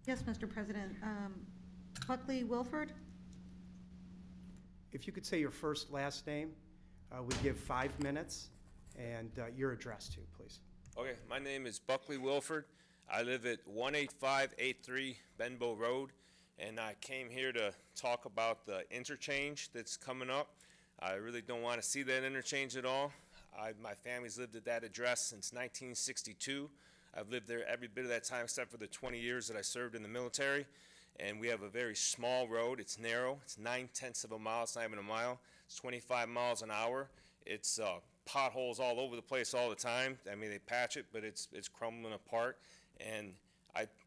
Yes, Mr. President. Buckley Wilford? If you could say your first, last name, we give 5 minutes, and your address too, please. Okay, my name is Buckley Wilford. I live at 18583 Benbow Road, and I came here to talk about the interchange that's coming up. I really don't want to see that interchange at all. My family's lived at that address since 1962. I've lived there every bit of that time except for the 20 years that I served in the military. And we have a very small road. It's narrow. It's 9/10 of a mile. It's not even a mile. It's 25 miles an hour. It's potholes all over the place all the time. I mean, they patch it, but it's crumbling apart. And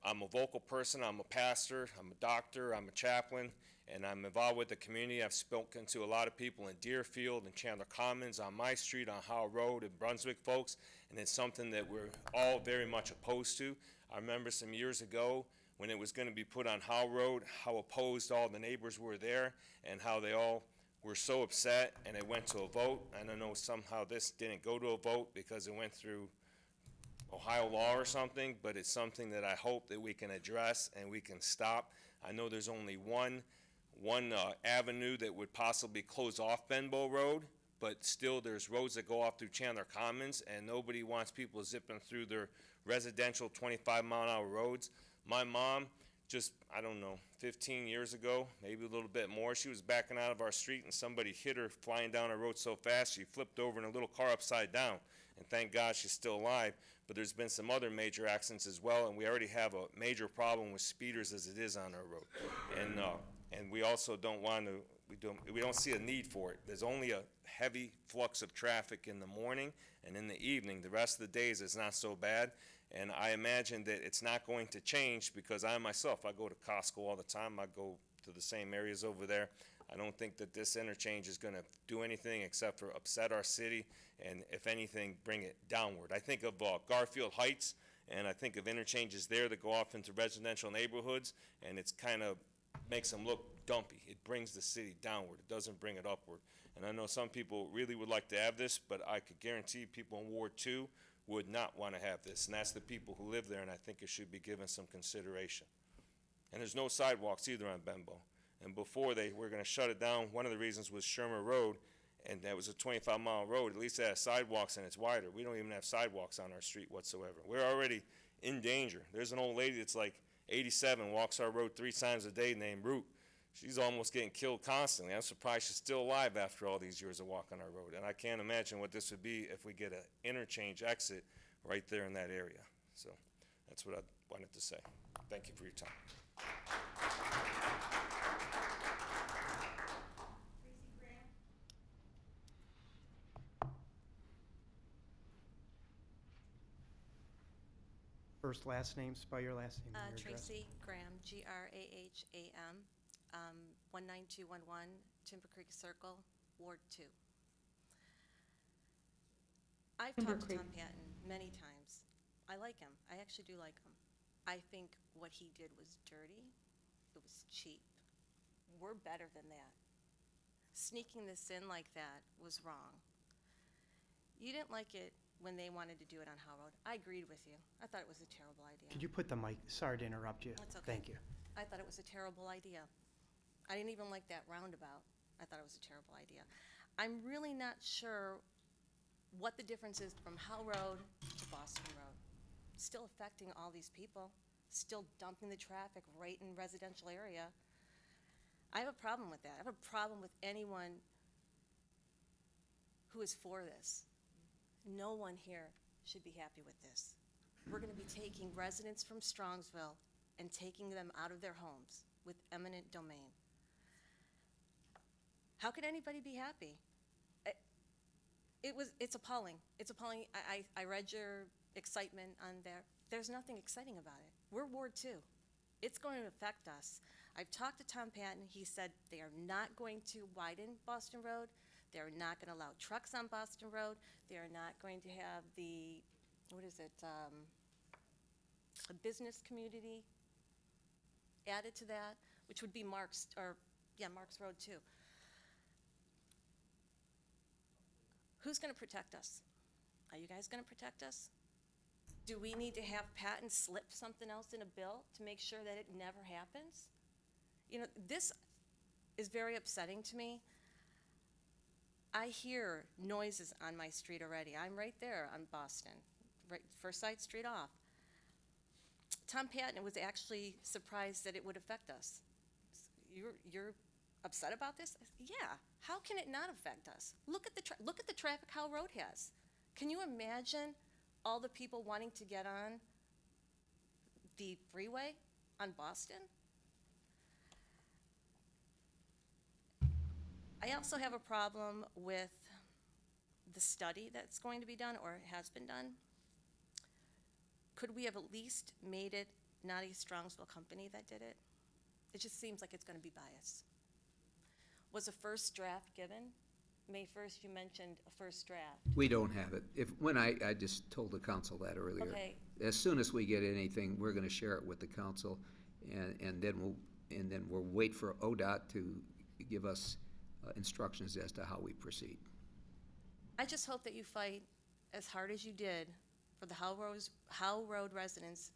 I'm a vocal person. I'm a pastor. I'm a doctor. I'm a chaplain. And I'm involved with the community. I've spoken to a lot of people in Deerfield and Chandler Commons, on my street, on Howe Road, and Brunswick folks. And it's something that we're all very much opposed to. I remember some years ago when it was going to be put on Howe Road, how opposed all the neighbors were there, and how they all were so upset, and it went to a vote. And I know somehow this didn't go to a vote because it went through Ohio law or something, but it's something that I hope that we can address and we can stop. I know there's only one avenue that would possibly close off Benbow Road, but still there's roads that go off through Chandler Commons, and nobody wants people zipping through their residential 25-mile-an-hour roads. My mom, just, I don't know, 15 years ago, maybe a little bit more, she was backing out of our street and somebody hit her flying down our road so fast she flipped over in a little car upside down. And thank God she's still alive. But there's been some other major accidents as well, and we already have a major problem with speeders as it is on our road. And we also don't want to, we don't see a need for it. There's only a heavy flux of traffic in the morning and in the evening. The rest of the days it's not so bad. And I imagine that it's not going to change because I myself, I go to Costco all the time. I go to the same areas over there. I don't think that this interchange is going to do anything except for upset our city and, if anything, bring it downward. I think of Garfield Heights And I think of interchanges there that go off into residential neighborhoods, and it's kind of makes them look dumpy. It brings the city downward. It doesn't bring it upward. And I know some people really would like to have this, but I could guarantee people in Ward 2 would not want to have this. And that's the people who live there, and I think it should be given some consideration. And there's no sidewalks either on Benbow. And before they were going to shut it down, one of the reasons was Shermer Road, and that was a 25-mile road. At least it has sidewalks and it's wider. We don't even have sidewalks on our street whatsoever. We're already in danger. There's an old lady that's like 87, walks our road 3 times a day named Root. She's almost getting killed constantly. I'm surprised she's still alive after all these years of walking our road. And I can't imagine what this would be if we get an interchange exit right there in that area. So that's what I wanted to say. Thank you for your time. First, last name, spell your last name. and your address. Tracy Graham, Graham, 19211 Timber Creek Circle, Ward 2. I've talked to Tom Patton many times. I like him. I actually do like him. I think what he did was dirty. It was cheap. We're better than that. Sneaking this in like that was wrong. You didn't like it when they wanted to do it on Howe Road. I agreed with you. I thought it was a terrible idea. Could you put the mic, sorry to interrupt you. That's okay. Thank you. I thought it was a terrible idea. I didn't even like that roundabout. I thought it was a terrible idea. I'm really not sure what the difference is from Howe Road to Boston Road. Still affecting all these people, still dumping the traffic right in residential area. I have a problem with that. I have a problem with anyone who is for this. No one here should be happy with this. We're going to be taking residents from Strongsville and taking them out of their homes with eminent domain. How could anybody be happy? It's appalling. It's appalling. I read your excitement on there. There's nothing exciting about it. We're Ward 2. It's going to affect us. I've talked to Tom Patton. He said they are not going to widen Boston Road. They're not going to allow trucks on Boston Road. They are not going to have the, a business community added to that, which would be Mark's Road too. Who's going to protect us? Are you guys going to protect us? Do we need to have Patton slip something else in a bill to make sure that it never happens? You know, this is very upsetting to me. I hear noises on my street already. I'm right there on Boston, right, First Side Street off. Tom Patton was actually surprised that it would affect us. You're upset about this? Yeah. How can it not affect us? Look at the traffic Howe Road has. Can you imagine all the people wanting to get on the freeway on Boston? I also have a problem with the study that's going to be done or has been done. Could we have at least made it not a Strongsville company that did it? It just seems like it's going to be biased. Was a first draft given? May 1st, you mentioned a first draft. We don't have it. I just told the council that earlier. Okay. As soon as we get anything, we're going to share it with the council, and then we'll wait for ODOT to give us instructions as to how we proceed. I just hope that you fight as hard as you did for the Howe Road residents.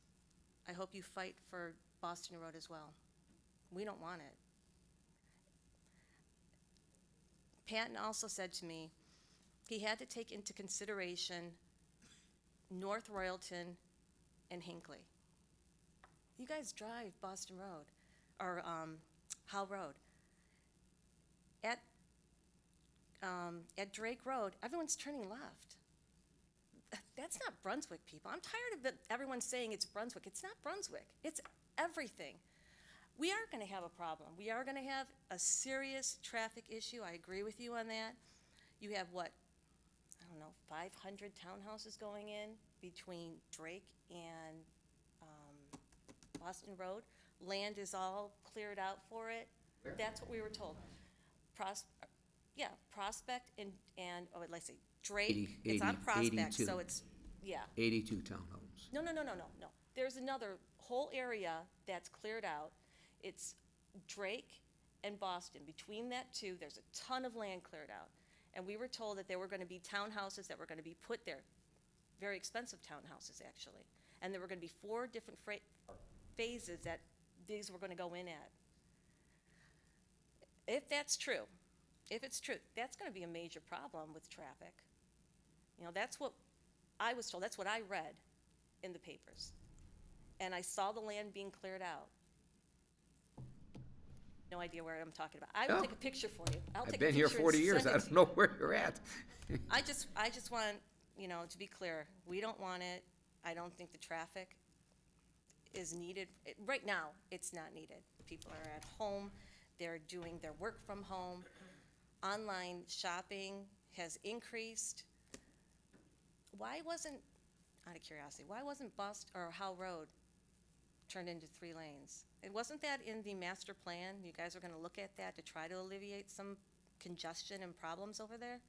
I hope you fight for Boston Road as well. We don't want it. Patton also said to me he had to take into consideration North Royalton and Hinckley. You guys drive Boston Road, or Howe Road. At Drake Road, everyone's turning left. That's not Brunswick, people. I'm tired of everyone saying it's Brunswick. It's not Brunswick. It's everything. We are going to have a problem. We are going to have a serious traffic issue. I agree with you on that. You have what, I don't know, 500 townhouses going in between Drake and Boston Road. Land is all cleared out for it. Where? That's what we were told. Prospect and let's see, Drake. It's on Prospect, 82. so it's, yeah. 82 townhomes. homes. No. There's another whole area that's cleared out. It's Drake and Boston. Between that two, there's a ton of land cleared out. And we were told that there were gonna be townhouses that were gonna be put there, very expensive townhouses, actually. And there were gonna be 4 different phases that these were gonna go in at. If that's true, that's gonna be a major problem with traffic. You know, that's what I was told, that's what I read in the papers. And I saw the land being cleared out. No idea where I'm talking about. I will take a picture for you. I'll I've take a been here picture and 40 years, send I it to don't you. know where you're at. I just want, to be clear, we don't want it. I don't think the traffic is needed. Right now, it's not needed. People are at home, they're doing their work from home. Online shopping has increased. Why wasn't, out of curiosity, why wasn't Howe Road turned into 3 lanes? And wasn't that in the master plan? You guys are gonna look at that to try to alleviate some congestion and problems over there?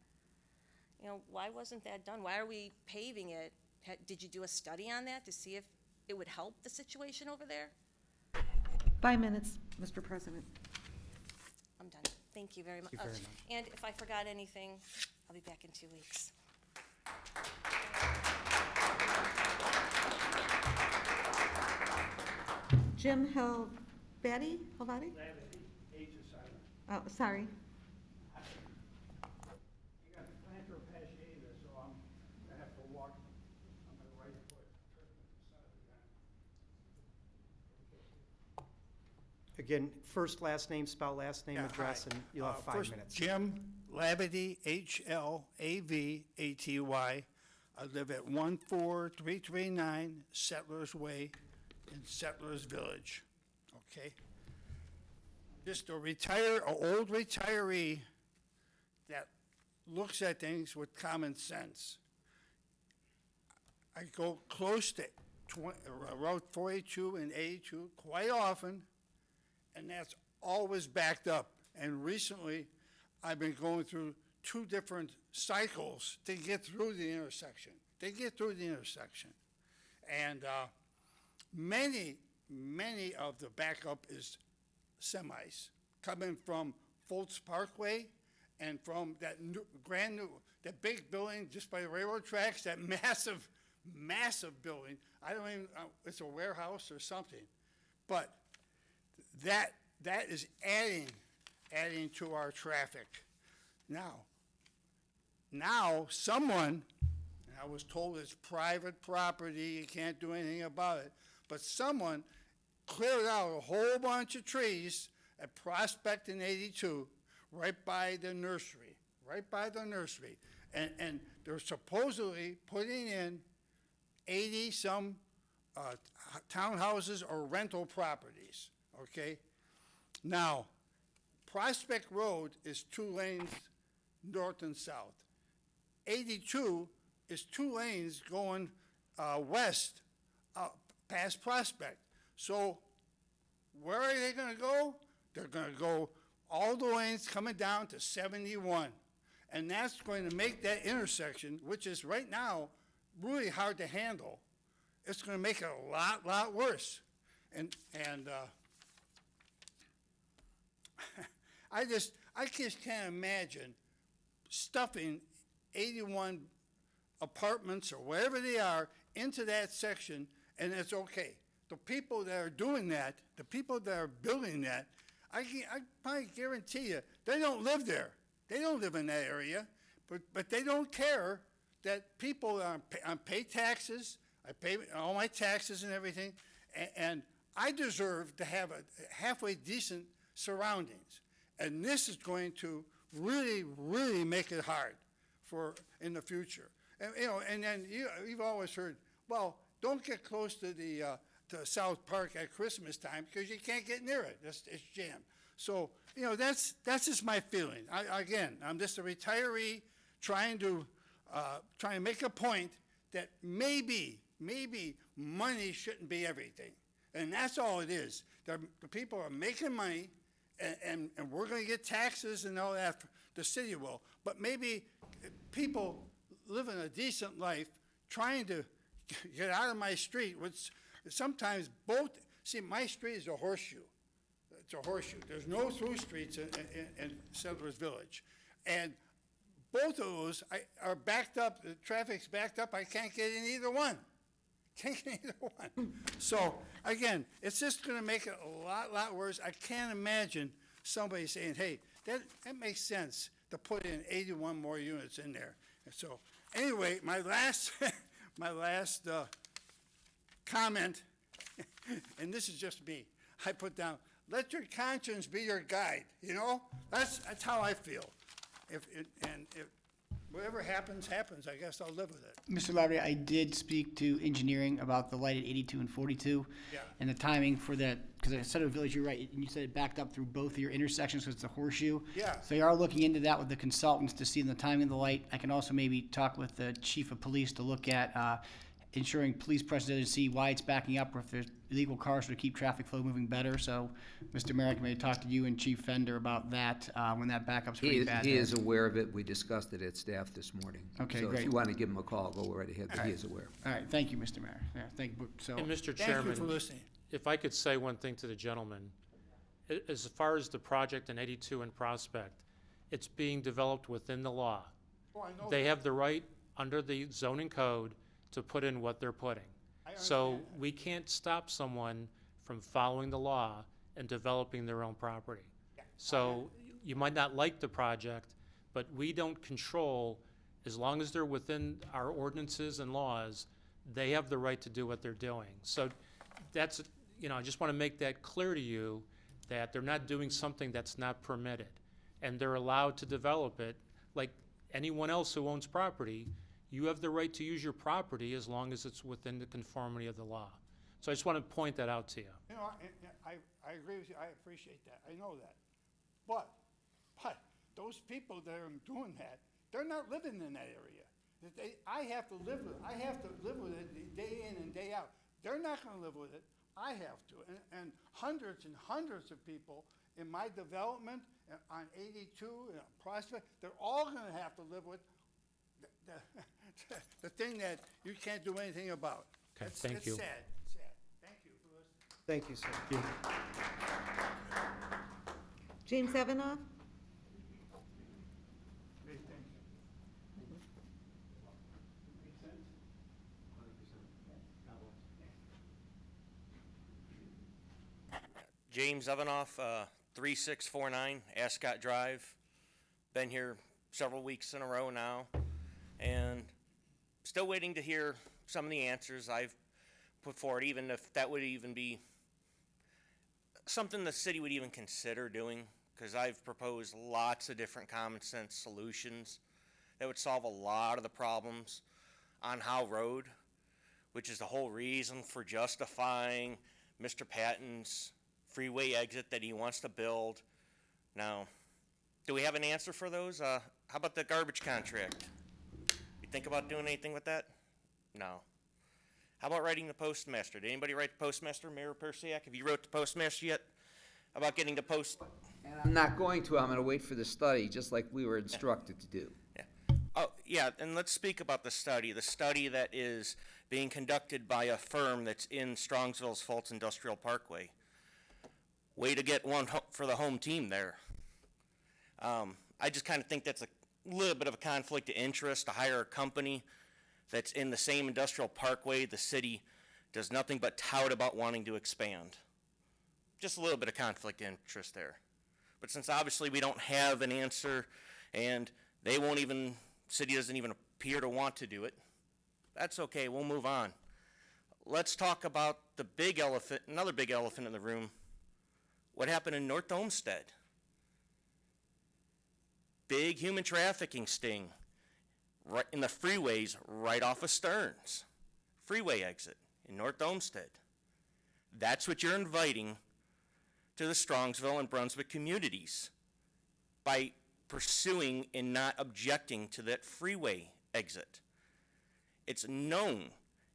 Why wasn't that done? Why are we paving it? Did you do a study on that to see if it would help the situation over there? 5 minutes, Mr. President. I'm done. Thank you very much. you very much. And if I forgot anything, I'll be back in 2 weeks. Jim Helvati? Oh, sorry. Again, first, last name, spell last name, Yeah, address, hi. and you'll have 5 First, minutes. Jim Lavity, Hlavatty. I live at 14339 Settlers Way in Settlers Village, okay? Just an old retiree that looks at things with common sense. I go close to Route 42 and 82 quite often, and that's always backed up. And recently, I've been going through 2 different cycles to get through the intersection. And many of the backup is semis coming from Fultz Parkway and from that that big building just by the railroad tracks, that massive building. I don't even, it's a warehouse or something. But that is adding to our traffic. Now someone, and I was told it's private property, you can't do anything about it, but someone cleared out a whole bunch of trees at Prospect and 82, right by the nursery. And they're supposedly putting in 80-some townhouses or rental properties, okay? Now, Prospect Road is 2 lanes north and south. 82 is 2 lanes going west past Prospect. So where are they going to go? They're going to go all the lanes coming down to 71. And that's going to make that intersection, which is right now really hard to handle, it's going to make it a lot worse. And I just can't imagine stuffing 81 apartments or wherever they are into that section, and it's okay. The people that are doing that, the people that are building that, I probably guarantee you, they don't live there. They don't live in that area, but they don't care that people pay taxes. I pay all my taxes and everything, and I deserve to have a halfway decent surroundings. And this is going to really make it hard for in the future. And then you've always heard, well, don't get close to the to South Park at Christmas time because you can't get near it. It's jammed. So that's just my feeling. I'm just a retiree trying to make a point that maybe money shouldn't be everything, and that's all it is. The people are making money, and we're going to get taxes and all that. The city will, but maybe people living a decent life, trying to get out of my street, which sometimes both, see, my street is a horseshoe. It's a horseshoe. There's no through streets in Settlers Village. And both of those are backed up, the traffic's backed up, I can't get in either one. Can't get either one. So, again, it's just gonna make it a lot worse. I can't imagine somebody saying, hey, that makes sense to put in 81 more units in there. And so, anyway, my last, comment, and this is just me, I put down, let your conscience be your guide, you know? That's how I feel. If whatever happens, I guess I'll live with it. Mr. Lowry, I did speak to engineering about the light at 82 and 42. Yeah. And the timing for that, because I said Village, you're right, and you said it backed up through both of your intersections because it's a horseshoe. Yeah. So you are looking into that with the consultants to see the timing of the light. I can also maybe talk with the chief of police to look at ensuring police presence to see why it's backing up or if there's illegal cars to keep traffic flow moving better. So, Mr. Merrick, may talk to you and Chief Fender about that when that backup's pretty bad. He is aware of it. We discussed it at staff this morning. Okay, So great. if you want to give him a call, go right ahead, but he is aware. All right, thank you, Mr. Mayor. Yeah, thank you. So, And Mr. Thank you Chairman, for listening. if I could say one thing to the gentleman, as far as the project in 82 and Prospect, it's being developed within the law. Oh, I know They that. have the right, under the zoning code, to put in what they're putting. So understand that. we can't stop someone from following the law and developing their own property. So you might not like the project, but we don't control, as long as they're within our ordinances and laws, they have the right to do what they're doing. So that's, I just want to make that clear to you, that they're not doing something that's not permitted. And they're allowed to develop it like anyone else who owns property. You have the right to use your property as long as it's within the conformity of the law. So I just want to point that out to you. You know, I agree with you, I appreciate that, I know that. But those people that are doing that, they're not living in that area. I have to live with it day in and day out. They're not gonna live with it, I have to. And hundreds and hundreds of people in my development, on 82, and on Prospect, they're all gonna have to live with the thing that you can't do anything about. Okay, thank you. It's sad, sad. Thank you for listening. Thank you, sir. James Evanoff? Great, thank you. James Evanoff, 3649 Ascot Drive. Been here several weeks in a row now, and still waiting to hear some of the answers I've put forward, even if that would even be something the city would even consider doing, because I've proposed lots of different common sense solutions that would solve a lot of the problems on Howe Road, which is the whole reason for justifying Mr. Patton's freeway exit that he wants to build. Now, do we have an answer for those? How about the garbage contract? You think about doing anything with that? No. How about writing the postmaster? Did anybody write the postmaster, Mayor Persiak? Have you wrote the postmaster yet? About getting the post? And I'm not going to, I'm going to wait for the study, just like we were instructed to do. Yeah. Oh, yeah, and let's speak about the study that is being conducted by a firm that's in Strongsville's Fultz Industrial Parkway. Way to get one for the home team there. I just kind of think that's a little bit of a conflict of interest to hire a company that's in the same industrial parkway the city does nothing but tout about wanting to expand. Just a little bit of conflict of interest there. But since obviously we don't have an answer and they won't even, city doesn't even appear to want to do it, that's okay, we'll move on. Let's talk about the big elephant, another big elephant in the room. What happened in North Olmsted? Big human trafficking sting right in the freeways right off of Stearns. Freeway exit in North Olmsted. That's what you're inviting to the Strongsville and Brunswick communities by pursuing and not objecting to that freeway exit. It's known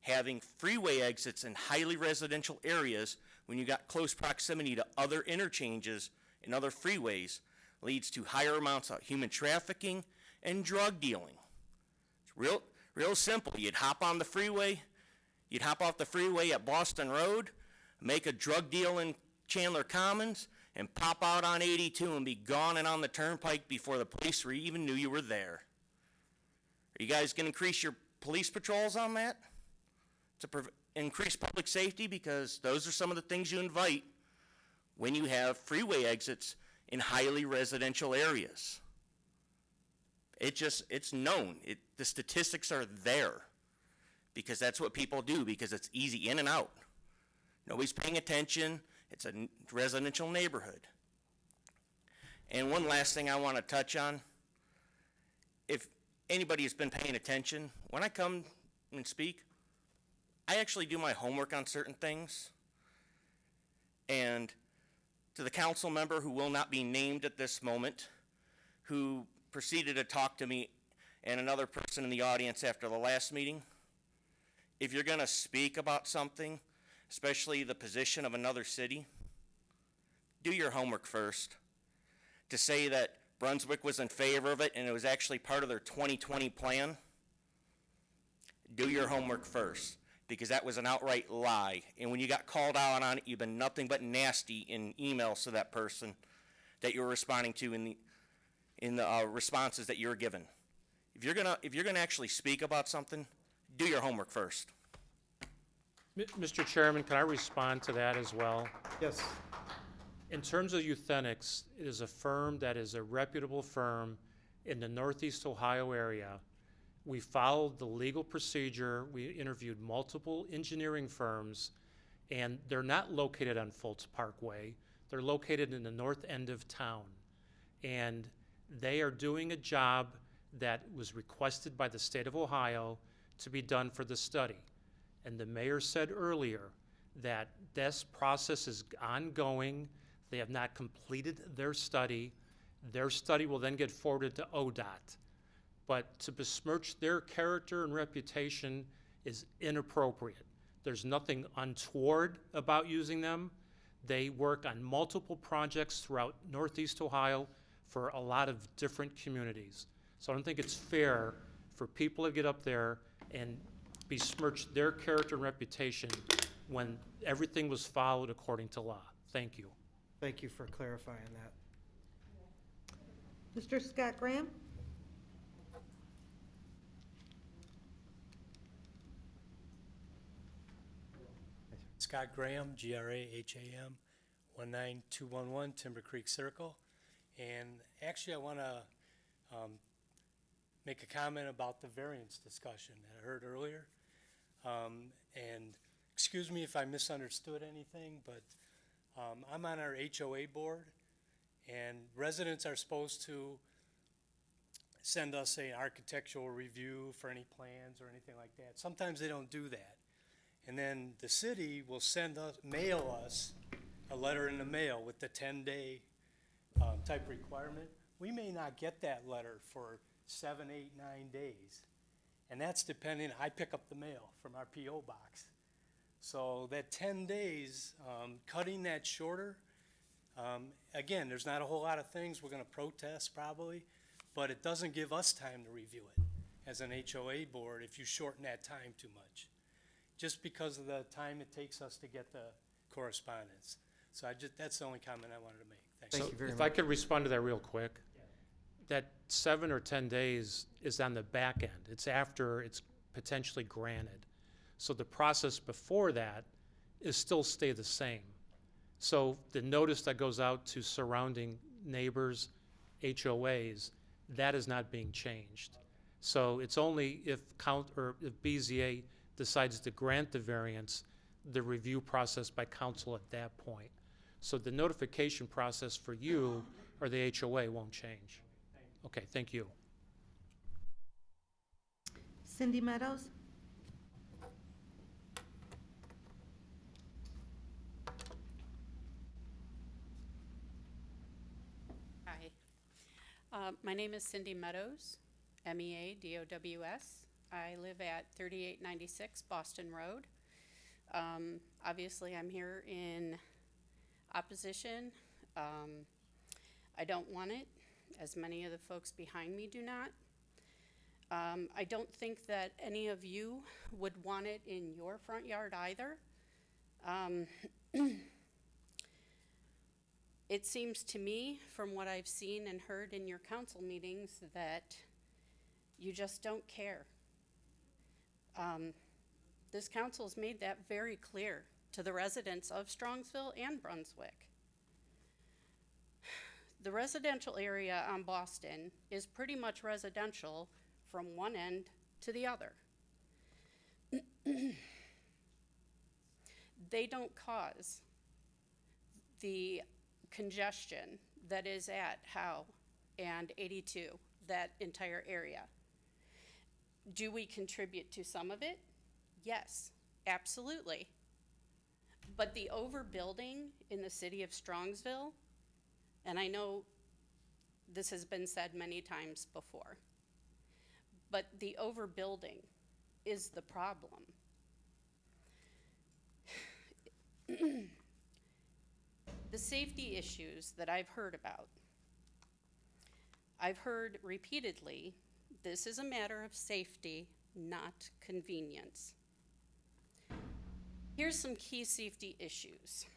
having freeway exits in highly residential areas when you got close proximity to other interchanges and other freeways leads to higher amounts of human trafficking and drug dealing. It's real simple. You'd hop on the freeway, You'd hop off the freeway at Boston Road, make a drug deal in Chandler Commons, and pop out on 82 and be gone and on the turnpike before the police even knew you were there. Are you guys going to increase your police patrols on that to increase public safety? Because those are some of the things you invite when you have freeway exits in highly residential areas. It's known. The statistics are there because that's what people do, because it's easy in and out. Nobody's paying attention. It's a residential neighborhood. And one last thing I want to touch on. If anybody has been paying attention, when I come and speak, I actually do my homework on certain things. And to the council member who will not be named at this moment, who proceeded to talk to me and another person in the audience after the last meeting, if you're going to speak about something, especially the position of another city, do your homework first. To say that Brunswick was in favor of it and it was actually part of their 2020 plan, do your homework first, because that was an outright lie. And when you got called out on it, you've been nothing but nasty in emails to that person that you were responding to in the responses that you were given. If you're gonna actually speak about something, do your homework first. Mr. Chairman, can I respond to that as well? Yes. In terms of Euthenix, it is a firm that is a reputable firm in the Northeast Ohio area. We followed the legal procedure. We interviewed multiple engineering firms, and they're not located on Fultz Parkway. They're located in the north end of town. And they are doing a job that was requested by the state of Ohio to be done for the study. And the mayor said earlier that this process is ongoing. They have not completed their study. Their study will then get forwarded to ODOT. But to besmirch their character and reputation is inappropriate. There's nothing untoward about using them. They work on multiple projects throughout Northeast Ohio for a lot of different communities. So I don't think it's fair for people to get up there and besmirch their character and reputation when everything was followed according to law. Thank you. Thank you for clarifying that. Mr. Scott Graham? Scott Graham, Graham, 19211 Timber Creek Circle. And actually I want to make a comment about the variance discussion that I heard earlier. And excuse me if I misunderstood anything, but I'm on our HOA board, and residents are supposed to send us an architectural review for any plans or anything like that. Sometimes they don't do that. And then the city will mail us a letter in the mail with the 10-day type requirement. We may not get that letter for 7, 8, 9 days. And that's depending, I pick up the mail from our P.O. box. So that 10 days, cutting that shorter, again, there's not a whole lot of things we're going to protest probably, but it doesn't give us time to review it as an HOA board if you shorten that time too much, just because of the time it takes us to get the correspondence. So that's the only comment I wanted to make. Thanks. Thank you very If much. I could respond to that real quick. That 7 or 10 days is on the back end. It's after it's potentially granted. So the process before that is still stay the same. So the notice that goes out to surrounding neighbors, HOAs, that is not being changed. So it's only if if BZA decides to grant the variance, the review process by council at that point. So the notification process for you or the HOA won't change. Okay, thank you. Cindy Meadows? Hi. My name is Cindy Meadows, Meadows. I live at 3896 Boston Road. Obviously, I'm here in opposition. I don't want it, as many of the folks behind me do not. I don't think that any of you would want it in your front yard either. It seems to me, from what I've seen and heard in your council meetings, that you just don't care. This council's made that very clear to the residents of Strongsville and Brunswick. The residential area on Boston is pretty much residential from one end to the other. They don't cause the congestion that is at Howe and 82, that entire area. Do we contribute to some of it? Yes, absolutely. But the overbuilding in the city of Strongsville, and I know this has been said many times before, but the overbuilding is the problem. The safety issues that I've heard about, I've heard repeatedly, this is a matter of safety, not convenience. Here's some key safety issues.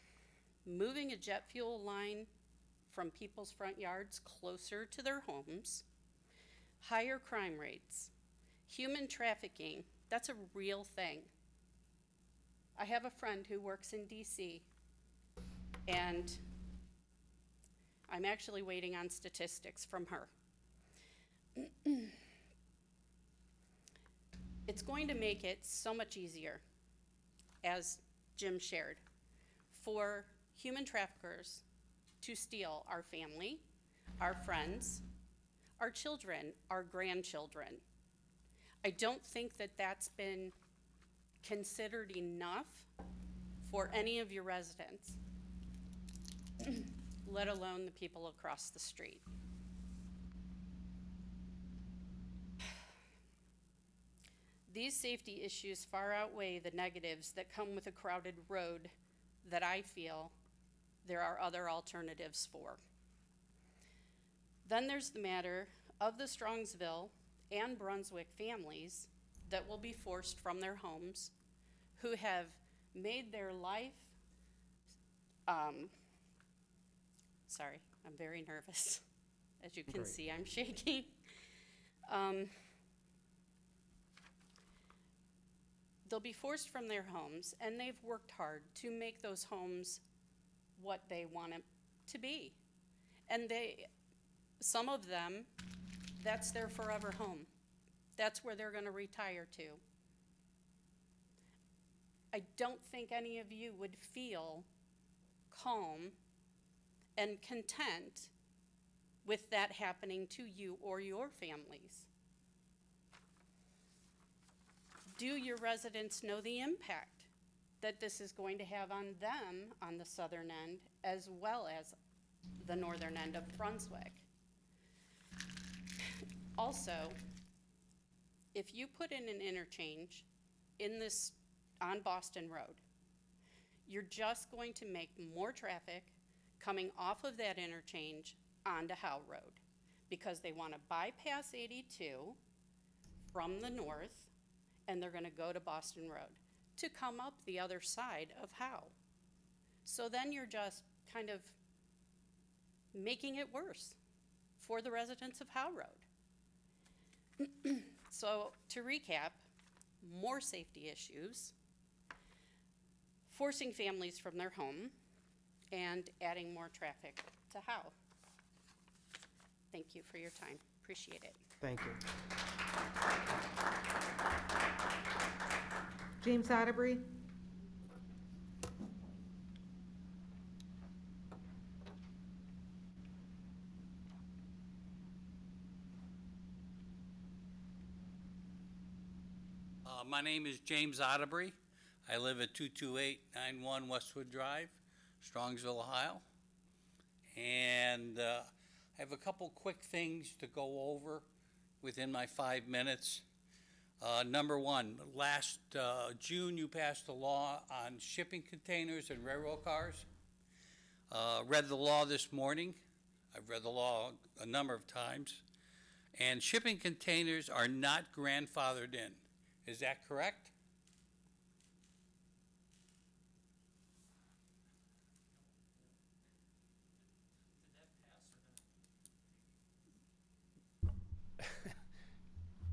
Moving a jet fuel line from people's front yards closer to their homes, higher crime rates, human trafficking, that's a real thing. I have a friend who works in DC, and I'm actually waiting on statistics from her. It's going to make it so much easier, as Jim shared, for human traffickers to steal our family, our friends, our children, our grandchildren. I don't think that that's been considered enough for any of your residents, let alone the people across the street. These safety issues far outweigh the negatives that come with a crowded road that I feel there are other alternatives for. Then there's the matter of the Strongsville and Brunswick families that will be forced from their homes, who have made their life, sorry, I'm very nervous. As you can see, I'm shaking. They'll be forced from their homes, and they've worked hard to make those homes what they want them to be. And some of them, that's their forever home. That's where they're gonna retire to. I don't think any of you would feel calm and content with that happening to you or your families. Do your residents know the impact that this is going to have on them on the southern end as well as the northern end of Brunswick? Also, if you put in an interchange on Boston Road, you're just going to make more traffic coming off of that interchange onto Howe Road, because they want to bypass 82 from the north, and they're going to go to Boston Road to come up the other side of Howe. So then you're just kind of making it worse for the residents of Howe Road. So to recap, more safety issues, forcing families from their home, and adding more traffic to Howe. Thank you for your time. Appreciate it. Thank you. James Atterbury. My name is James Otterbury. I live at 22891 Westwood Drive, Strongsville, Ohio. And I have a couple quick things to go over within my 5 minutes. Number one, last June you passed a law on shipping containers and railroad cars. Read the law this morning. I've read the law a number of times. And shipping containers are not grandfathered in. Is that correct?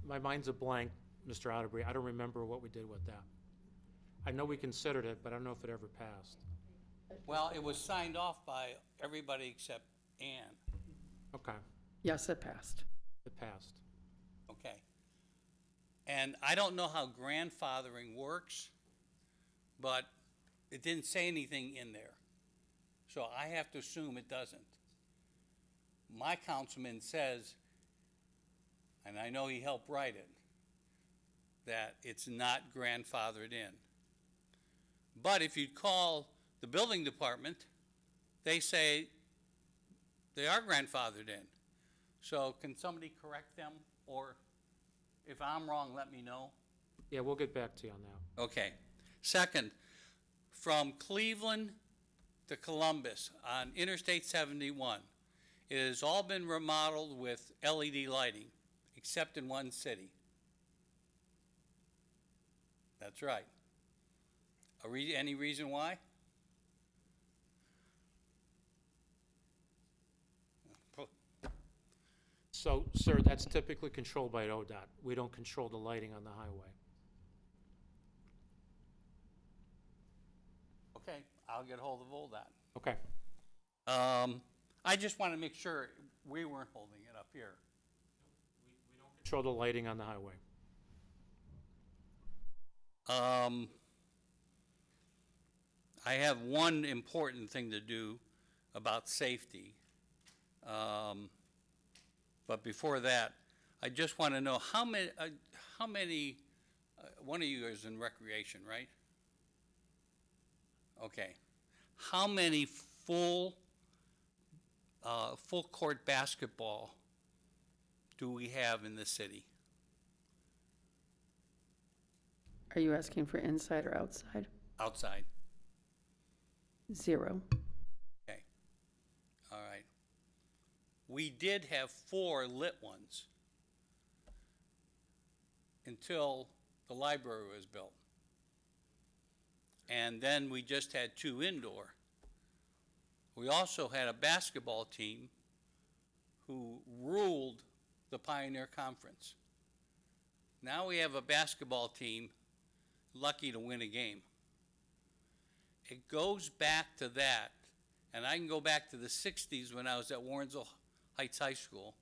My mind's a blank, Mr. Otterbury. I don't remember what we did with that. I know we considered it, but I don't know if it ever passed. Well, it was signed off by everybody except Ann. Okay, Yes, it passed. it passed. Okay. And I don't know how grandfathering works, but it didn't say anything in there. So I have to assume it doesn't. My councilman says, and I know he helped write it, that it's not grandfathered in. But if you call the building department, they say they are grandfathered in. So can somebody correct them? Or if I'm wrong, let me know. Yeah, we'll get back to you on that. Okay. Second, from Cleveland to Columbus on Interstate 71, it has all been remodeled with LED lighting, except in one city. That's right. Any reason why? So, sir, that's typically controlled by ODOT. We don't control the lighting on the highway. Okay, I'll get hold of ODOT. Okay. I just want to make sure we weren't holding it up here. Control the lighting on the highway. I have one important thing to do about safety. But before that, I just want to know how many, one of you is in recreation, right? Okay. How many full court basketball do we have in the city? Are you asking for inside or outside? Outside. 0. Okay. All right. We did have 4 lit ones until the library was built. And then we just had 2 indoor. We also had a basketball team who ruled the Pioneer Conference. Now we have a basketball team lucky to win a game. It goes back to that, and I can go back to the 60s when I was at Warrensville Heights High School,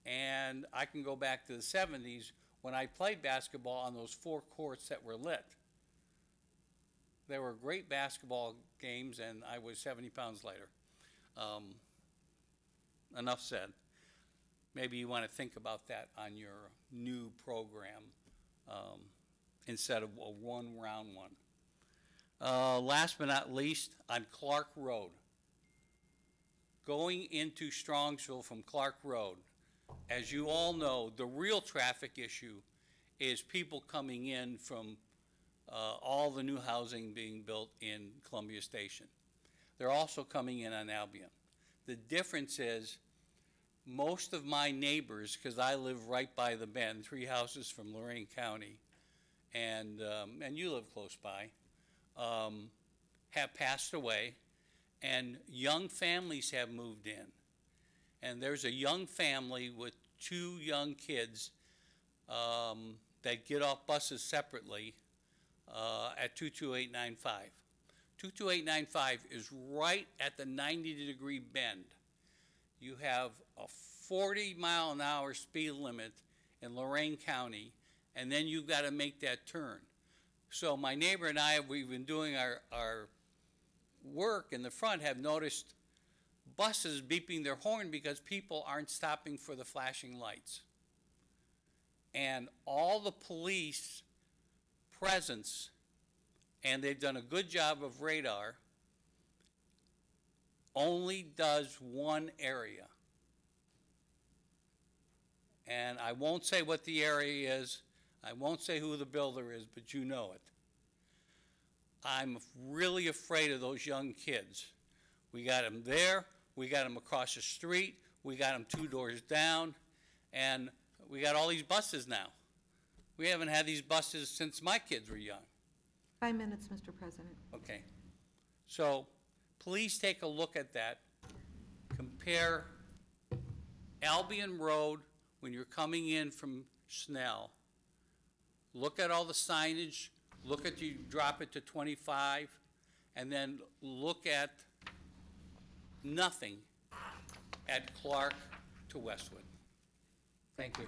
and I can go back to the 70s when I played basketball on those 4 courts that were lit. They were great basketball games, and I was 70 pounds lighter. Enough said. Maybe you want to think about that on your new program instead of a one-round one. Last but not least, on Clark Road. Going into Strongsville from Clark Road, as you all know, the real traffic issue is people coming in from all the new housing being built in Columbia Station. They're also coming in on Albion. The difference is most of my neighbors, because I live right by the bend, 3 houses from Lorain County, and you live close by, have passed away, and young families have moved in. And there's a young family with 2 young kids that get off buses separately at 22895. 22895 is right at the 90-degree bend. You have a 40-mile-an-hour speed limit in Lorain County, and then you've got to make that turn. So my neighbor and I, we've been doing our work in the front, have noticed buses beeping their horn because people aren't stopping for the flashing lights. And all the police presence, and they've done a good job of radar, only does one area. And I won't say what the area is, I won't say who the builder is, but you know it. I'm really afraid of those young kids. We got them there, we got them across the street, We got them 2 doors down, and we got all these buses now. We haven't had these buses since my kids were young. 5 minutes, Mr. President. Okay. So please take a look at that. Compare Albion Road when you're coming in from Snell. Look at all the signage, look at you drop it to 25, and then look at nothing at Clark to Westwood. Thank you.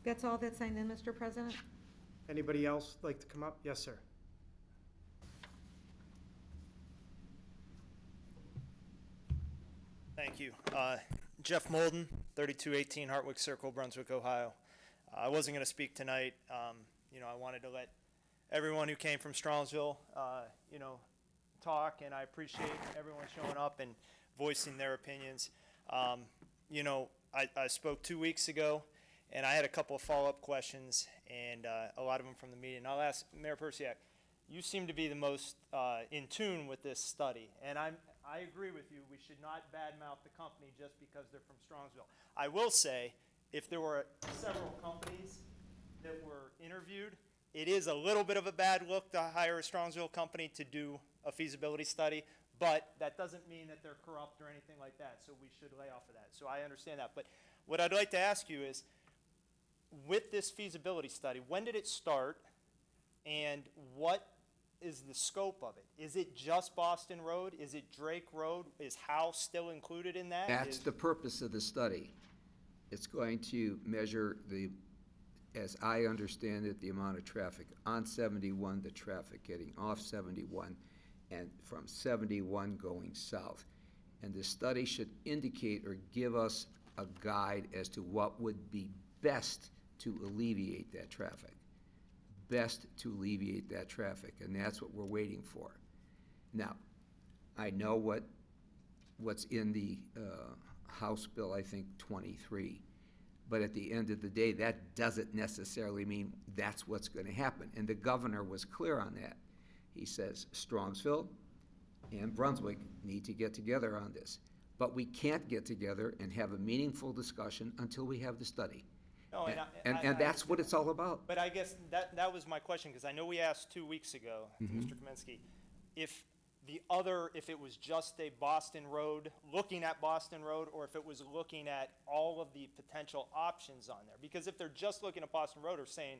That's all that's signed in, Mr. President? Anybody else like to come up? Yes, sir. Thank you. Jeff Molden, 3218 Hartwick Circle, Brunswick, Ohio. I wasn't going to speak tonight. I wanted to let everyone who came from Strongsville, talk, and I appreciate everyone showing up and voicing their opinions. I spoke 2 weeks ago, and I had a couple of follow-up questions, and a lot of them from the meeting. I'll ask Mayor Persiak. You seem to be the most in tune with this study, and I agree with you. We should not badmouth the company just because they're from Strongsville. I will say, if there were several companies that were interviewed, it is a little bit of a bad look to hire a Strongsville company to do a feasibility study, but that doesn't mean that they're corrupt or anything like that, so we should lay off of that. So I understand that. But what I'd like to ask you is, with this feasibility study, when did it start, and what is the scope of it? Is it just Boston Road? Is it Drake Road? Is Howe still included in that? That's the purpose of the study. It's going to measure as I understand it, the amount of traffic on 71, the traffic getting off 71, and from 71 going south. And the study should indicate or give us a guide as to what would be best to alleviate that traffic. Best to alleviate that traffic, and that's what we're waiting for. Now, I know what's in the House Bill, I think 23, but at the end of the day, that doesn't necessarily mean that's what's going to happen, and the governor was clear on that. He says Strongsville and Brunswick need to get together on this, but we can't get together and have a meaningful discussion until we have the study. No, and that's what it's all about. But I guess that was my question, because I know we asked 2 weeks ago, to Mr. Kaminsky, if it was just a Boston Road, looking at Boston Road, or if it was looking at all of the potential options on there. Because if they're just looking at Boston Road or saying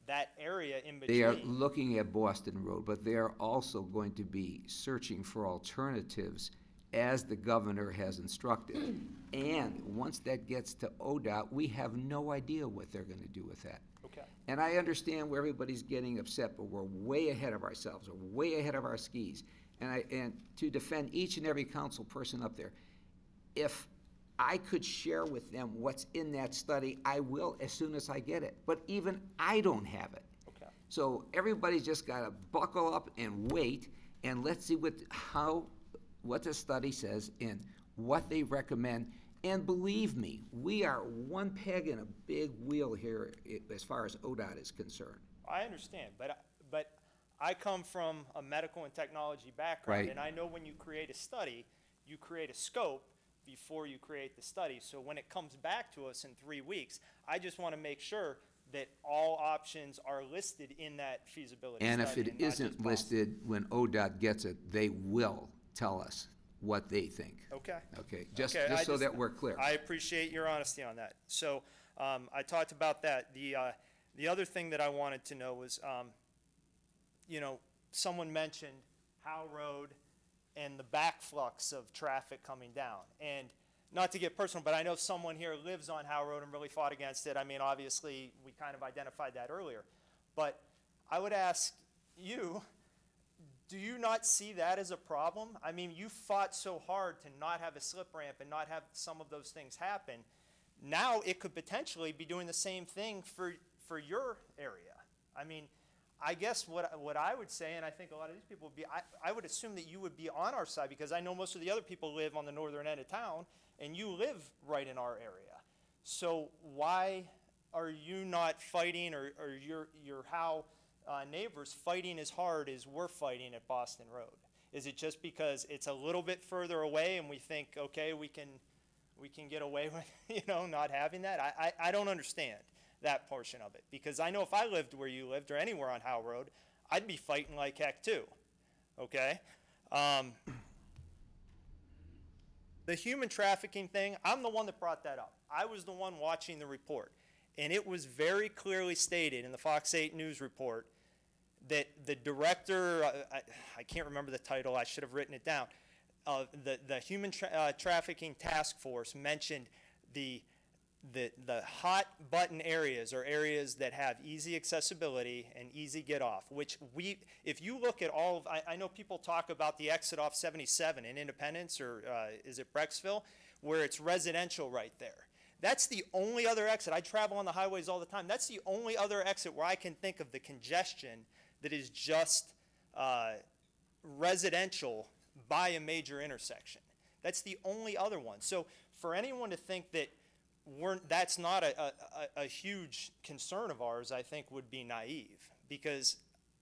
that area in between. They are looking at Boston Road, but they are also going to be searching for alternatives as the governor has instructed. And once that gets to ODOT, we have no idea what they're going to do with that. Okay. And I understand where everybody's getting upset, but we're way ahead of ourselves. We're way ahead of our skis. And to defend each and every council person up there, if I could share with them what's in that study, I will as soon as I get it. But even I don't have it. Okay. So everybody's just got to buckle up and wait, and let's see what the study says and what they recommend. And believe me, we are one peg in a big wheel here as far as ODOT is concerned. I understand, but I come from a medical and technology background, Right. and I know when you create a study, you create a scope before you create the study. So when it comes back to us in 3 weeks, I just want to make sure that all options are listed in that feasibility And study. if it not just isn't Boston. listed, when ODOT gets it, they will tell us what they think. Okay. Okay, just Okay, so that we're clear. I appreciate your honesty on that. So I talked about that. The other thing that I wanted to know was, someone mentioned Howe Road and the backflux of traffic coming down. And not to get personal, but I know someone here lives on Howe Road and really fought against it. I mean, obviously, we kind of identified that earlier. But I would ask you, do you not see that as a problem? I mean, you fought so hard to not have a slip ramp and not have some of those things happen. Now it could potentially be doing the same thing for your area. I mean, I guess what I would say, and I think a lot of these people would be, I would assume that you would be on our side, because I know most of the other people live on the northern end of town, and you live right in our area. So why are you not fighting, or your Howe neighbors fighting as hard as we're fighting at Boston Road? Is it just because it's a little bit further away and we think, okay, we can get away with, not having that? I don't understand that portion of it, because I know if I lived where you lived or anywhere on Howe Road, I'd be fighting like heck too, okay? The human trafficking thing, I'm the one that brought that up. I was the one watching the report, and it was very clearly stated in the Fox 8 News report that the director, I can't remember the title, I should have written it down, the human trafficking task force mentioned the hot button areas, or areas that have easy accessibility and easy get off, which if you look at all of, I know people talk about the exit off 77 in Independence, or is it Brecksville, where it's residential right there. That's the only other exit. I travel on the highways all the time. That's the only other exit where I can think of the congestion that is just residential by a major intersection. That's the only other one. So for anyone to think that that's not a huge concern of ours, I think would be naive, because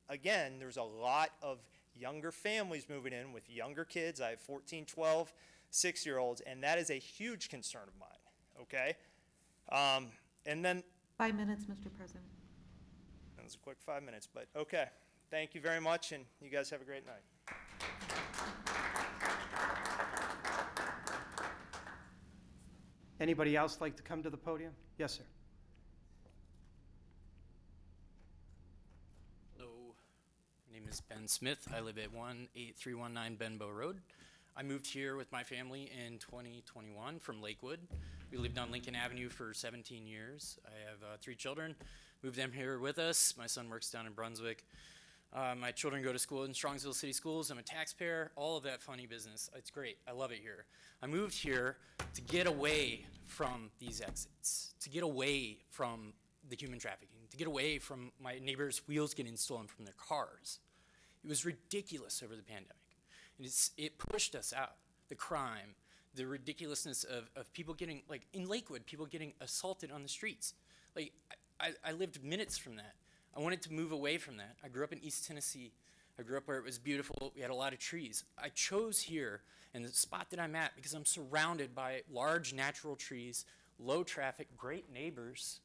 again, there's a lot of younger families moving in with younger kids. I have 14, 12, 6-year-olds, and that is a huge concern of mine, okay? And then 5 minutes, Mr. President. that was a quick 5 minutes, but okay. Thank you very much, and you guys have a great night. Anybody else like to come to the podium? Yes, sir. Hello, my name is Ben Smith. I live at 18319 Benbow Road. I moved here with my family in 2021 from Lakewood. We lived on Lincoln Avenue for 17 years. I have 3 children. Moved them here with us. My son works down in Brunswick. My children go to school in Strongsville City Schools. I'm a taxpayer, all of that funny business. It's great. I love it here. I moved here to get away from these exits, to get away from the human trafficking, to get away from my neighbors' wheels getting stolen from their cars. It was ridiculous over the pandemic. And it pushed us out. The crime, the ridiculousness of people getting, like in Lakewood, people getting assaulted on the streets. Like, I lived minutes from that. I wanted to move away from that. I grew up in East Tennessee. I grew up where it was beautiful. We had a lot of trees. I chose here and the spot that I'm at because I'm surrounded by large natural trees, low traffic, great neighbors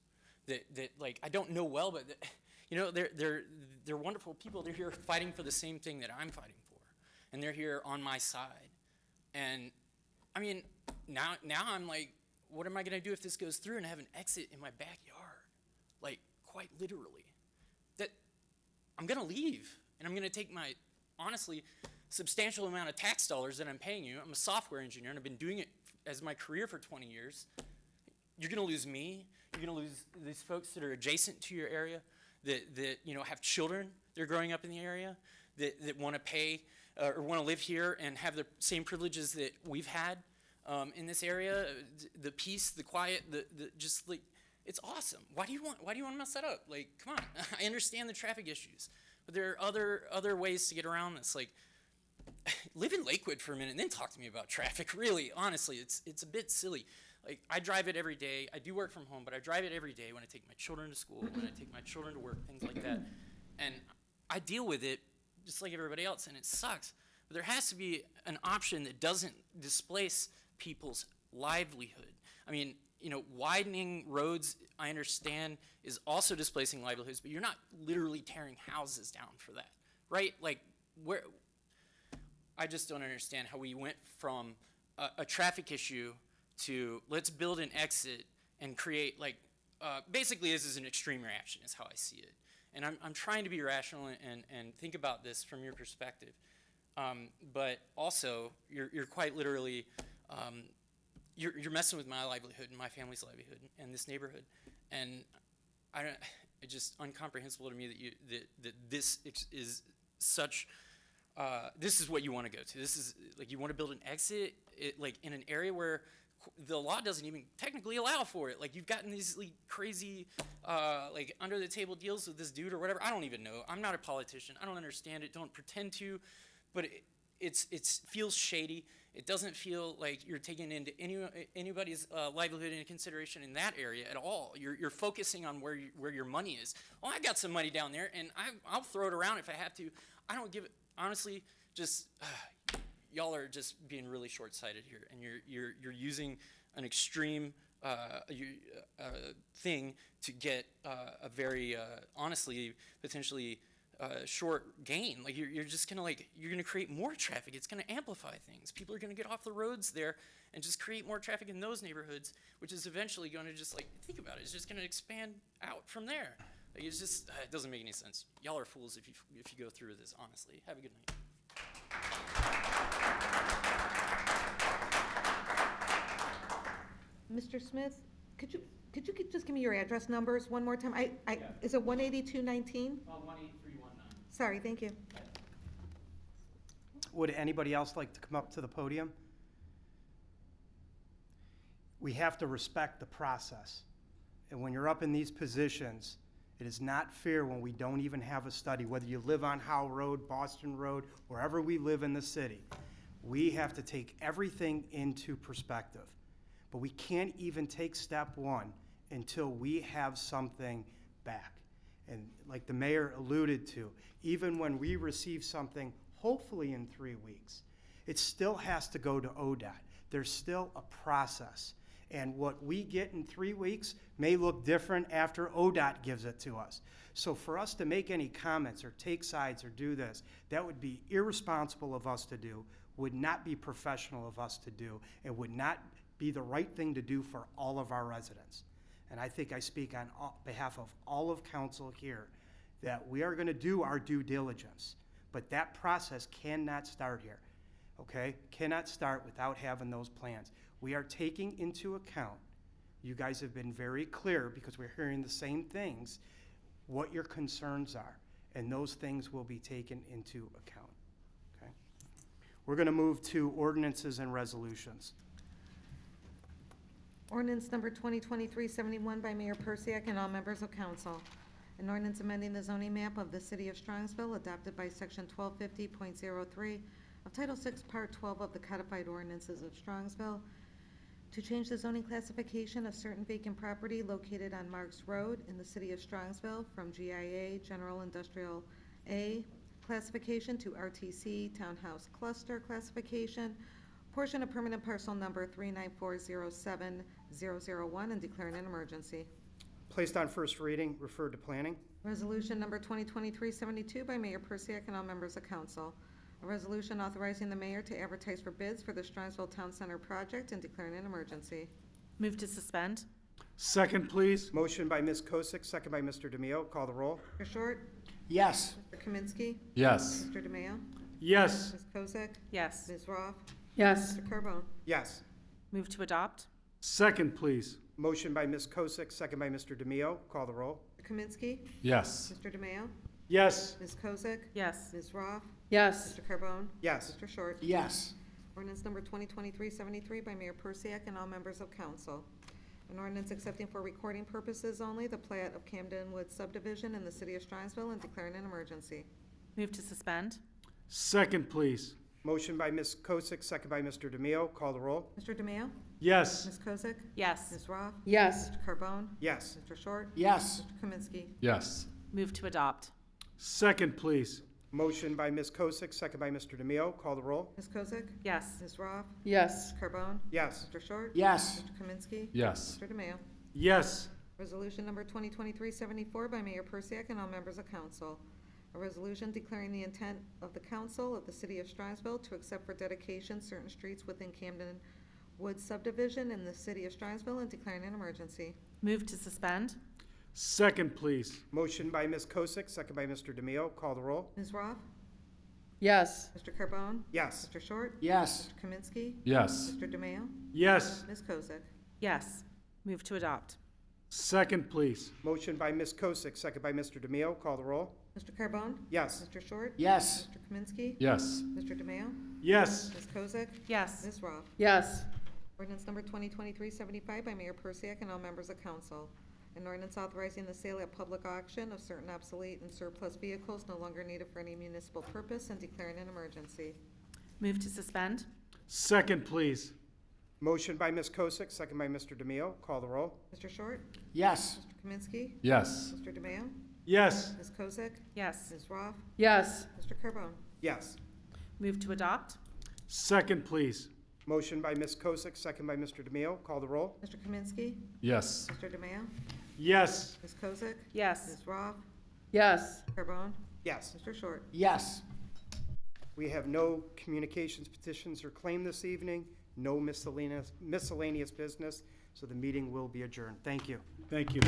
that like I don't know well, but they're wonderful people. They're here fighting for the same thing that I'm fighting for, and they're here on my side. And I mean, now I'm like, what am I gonna do if this goes through and I have an exit in my backyard? Like, quite literally. That I'm gonna leave and I'm gonna take my, honestly, substantial amount of tax dollars that I'm paying you. I'm a software engineer and I've been doing it as my career for 20 years. You're gonna lose me. You're gonna lose these folks that are adjacent to your area, that have children that are growing up in the area, that want to pay or want to live here and have the same privileges that we've had in this area. The peace, the quiet, the just like, it's awesome. Why do you want to mess that up? Like, come on. I understand the traffic issues, but there are other ways to get around this. Like, live in Lakewood for a minute and then talk to me about traffic. Really, honestly, it's a bit silly. Like, I drive it every day. I do work from home, but I drive it every day when I take my children to school, when I take my children to work, things like that. And I deal with it just like everybody else, and it sucks. But there has to be an option that doesn't displace people's livelihood. I mean, widening roads, I understand, is also displacing livelihoods, but you're not literally tearing houses down for that, right? Like, I just don't understand how we went from a traffic issue to let's build an exit and create, like, basically this is an extreme reaction is how I see it. And I'm trying to be rational and think about this from your perspective. But also, you're quite literally, you're messing with my livelihood and my family's livelihood and this neighborhood. And it's just incomprehensible to me that this is such, this is what you want to go to. This is, like, you want to build an exit, like, in an area where the law doesn't even technically allow for it. Like, you've gotten these like crazy, like, under the table deals with this dude or whatever. I don't even know. I'm not a politician. I don't understand it. Don't pretend to. But it feels shady. It doesn't feel like you're taking into anybody's livelihood into consideration in that area at all. You're focusing on where your money is. Well, I got some money down there, and I'll throw it around if I have to. I don't give it, honestly, just, y'all are just being really short-sighted here, and you're using an extreme thing to get a very, honestly, potentially short gain. Like you're just gonna you're gonna create more traffic. It's gonna amplify things. People are gonna get off the roads there and just create more traffic in those neighborhoods, which is eventually going to just think about it. It's just gonna expand out from there. Like it's just it doesn't make any sense. Y'all are fools if you go through with this. Honestly, have a good night. Mr. Smith, could you just give me your address numbers one more time? Is it 18219? 18319. Sorry, thank you. Would anybody else like to come up to the podium? We have to respect the process. And when you're up in these positions, it is not fair when we don't even have a study, whether you live on Howe Road, Boston Road, wherever we live in the city. We have to take everything into perspective. But we can't even take step one until we have something back. And like the mayor alluded to, even when we receive something, hopefully in 3 weeks, it still has to go to ODOT. There's still a process. And what we get in 3 weeks may look different after ODOT gives it to us. So for us to make any comments or take sides or do this, that would be irresponsible of us to do, would not be professional of us to do, and would not be the right thing to do for all of our residents. And I think I speak on behalf of all of council here that we are going to do our due diligence, but that process cannot start here, okay? Cannot start without having those plans. We are taking into account, you guys have been very clear because we're hearing the same things, what your concerns are, and those things will be taken into account, okay? We're going to move to ordinances and resolutions. Ordinance number 2023-71 by Mayor Persiak and all members of council. An ordinance amending the zoning map of the city of Strongsville adopted by section 1250.03 of Title VI, Part 12 of the Codified Ordinances of Strongsville to change the zoning classification of certain vacant property located on Marks Road in the city of Strongsville from GIA, General Industrial A classification to RTC, Townhouse Cluster classification, portion of permanent parcel number 39407-001 and declaring an emergency. Placed on first reading, referred to planning. Resolution number 2023-72 by Mayor Persiak and all members of council. A resolution authorizing the mayor to advertise for bids for the Strongsville Town Center project and declaring an emergency. Move to suspend. Second, please. Motion by Ms. Kosick, second by Mr. DeMio. Call the roll. Mr. Short? Yes. Mr. Kaminsky? Yes. Mr. DeMayo? Yes. Ms. Kosick? Yes. Ms. Roth? Yes. Mr. Carbone? Yes. Move to adopt. Second, please. Motion by Ms. Kosick, second by Mr. DeMio. Call the roll. Mr. Kaminsky? Yes. Mr. DeMayo? Yes. Ms. Kosick? Yes. Ms. Roth? Yes. Mr. Carbone? Yes. Mr. Short? Yes. Ordinance number 2023-73 by Mayor Persiak and all members of council. An ordinance accepting for recording purposes only the plat of Camden Woods subdivision in the city of Strongsville and declaring an emergency. Move to suspend. Second, please. Motion by Ms. Kosick, second by Mr. DeMio. Call the roll. Mr. DeMayo? Yes. Ms. Kosick? Yes. Ms. Roth? Yes. Mr. Carbone? Yes. Mr. Short? Yes. Mr. Kaminsky? Yes. Move to adopt. Second, please. Motion by Ms. Kosick, second by Mr. DeMio. Call the roll. Ms. Kosick? Yes. Ms. Roth? Yes. Mr. Carbone? Yes. Mr. Short? Yes. Mr. Kaminsky? Yes. Mr. DeMayo? Yes. Resolution number 2023-74 by Mayor Persiak and all members of council. A resolution declaring the intent of the council of the city of Strongsville to accept for dedication certain streets within Camden Woods subdivision in the city of Strongsville and declaring an emergency. Move to suspend. Second, please. Motion by Ms. Kosick, second by Mr. DeMio. Call the roll. Ms. Roth? Yes. Mr. Carbone? Yes. Mr. Short? Yes. Mr. Kaminsky? Yes. Mr. DeMayo? Yes. Ms. Kosick? Yes. Move to adopt. Second, please. Motion by Ms. Kosick, second by Mr. DeMio. Call the roll. Mr. Carbone? Yes. Mr. Short? Yes. Mr. Kaminsky? Yes. Mr. DeMayo? Yes. Ms. Kosick? Yes. Ms. Roth? Yes. Ordinance number 2023-75 by Mayor Persiak and all members of council. An ordinance authorizing the sale at public auction of certain obsolete and surplus vehicles no longer needed for any municipal purpose and declaring an emergency. Move to suspend. Second, please. Motion by Ms. Kosick, second by Mr. DeMio. Call the roll. Mr. Short? Yes. Mr. Kaminsky? Yes. Mr. DeMayo? Yes. Ms. Kosick? Yes. Ms. Roth? Yes. Mr. Carbone? Yes. Move to adopt? Second, please. Motion by Ms. Kosick, second by Mr. DeMeo. Call the roll. Mr. Kaminsky? Yes. Mr. DeMeo? Yes. Ms. Kosick? Yes. Ms. Roth? Yes. Carbone? Yes. Mr. Short? Yes. We have no communications, petitions, or claim this evening, no miscellaneous business, so the meeting will be adjourned. Thank you. Thank you.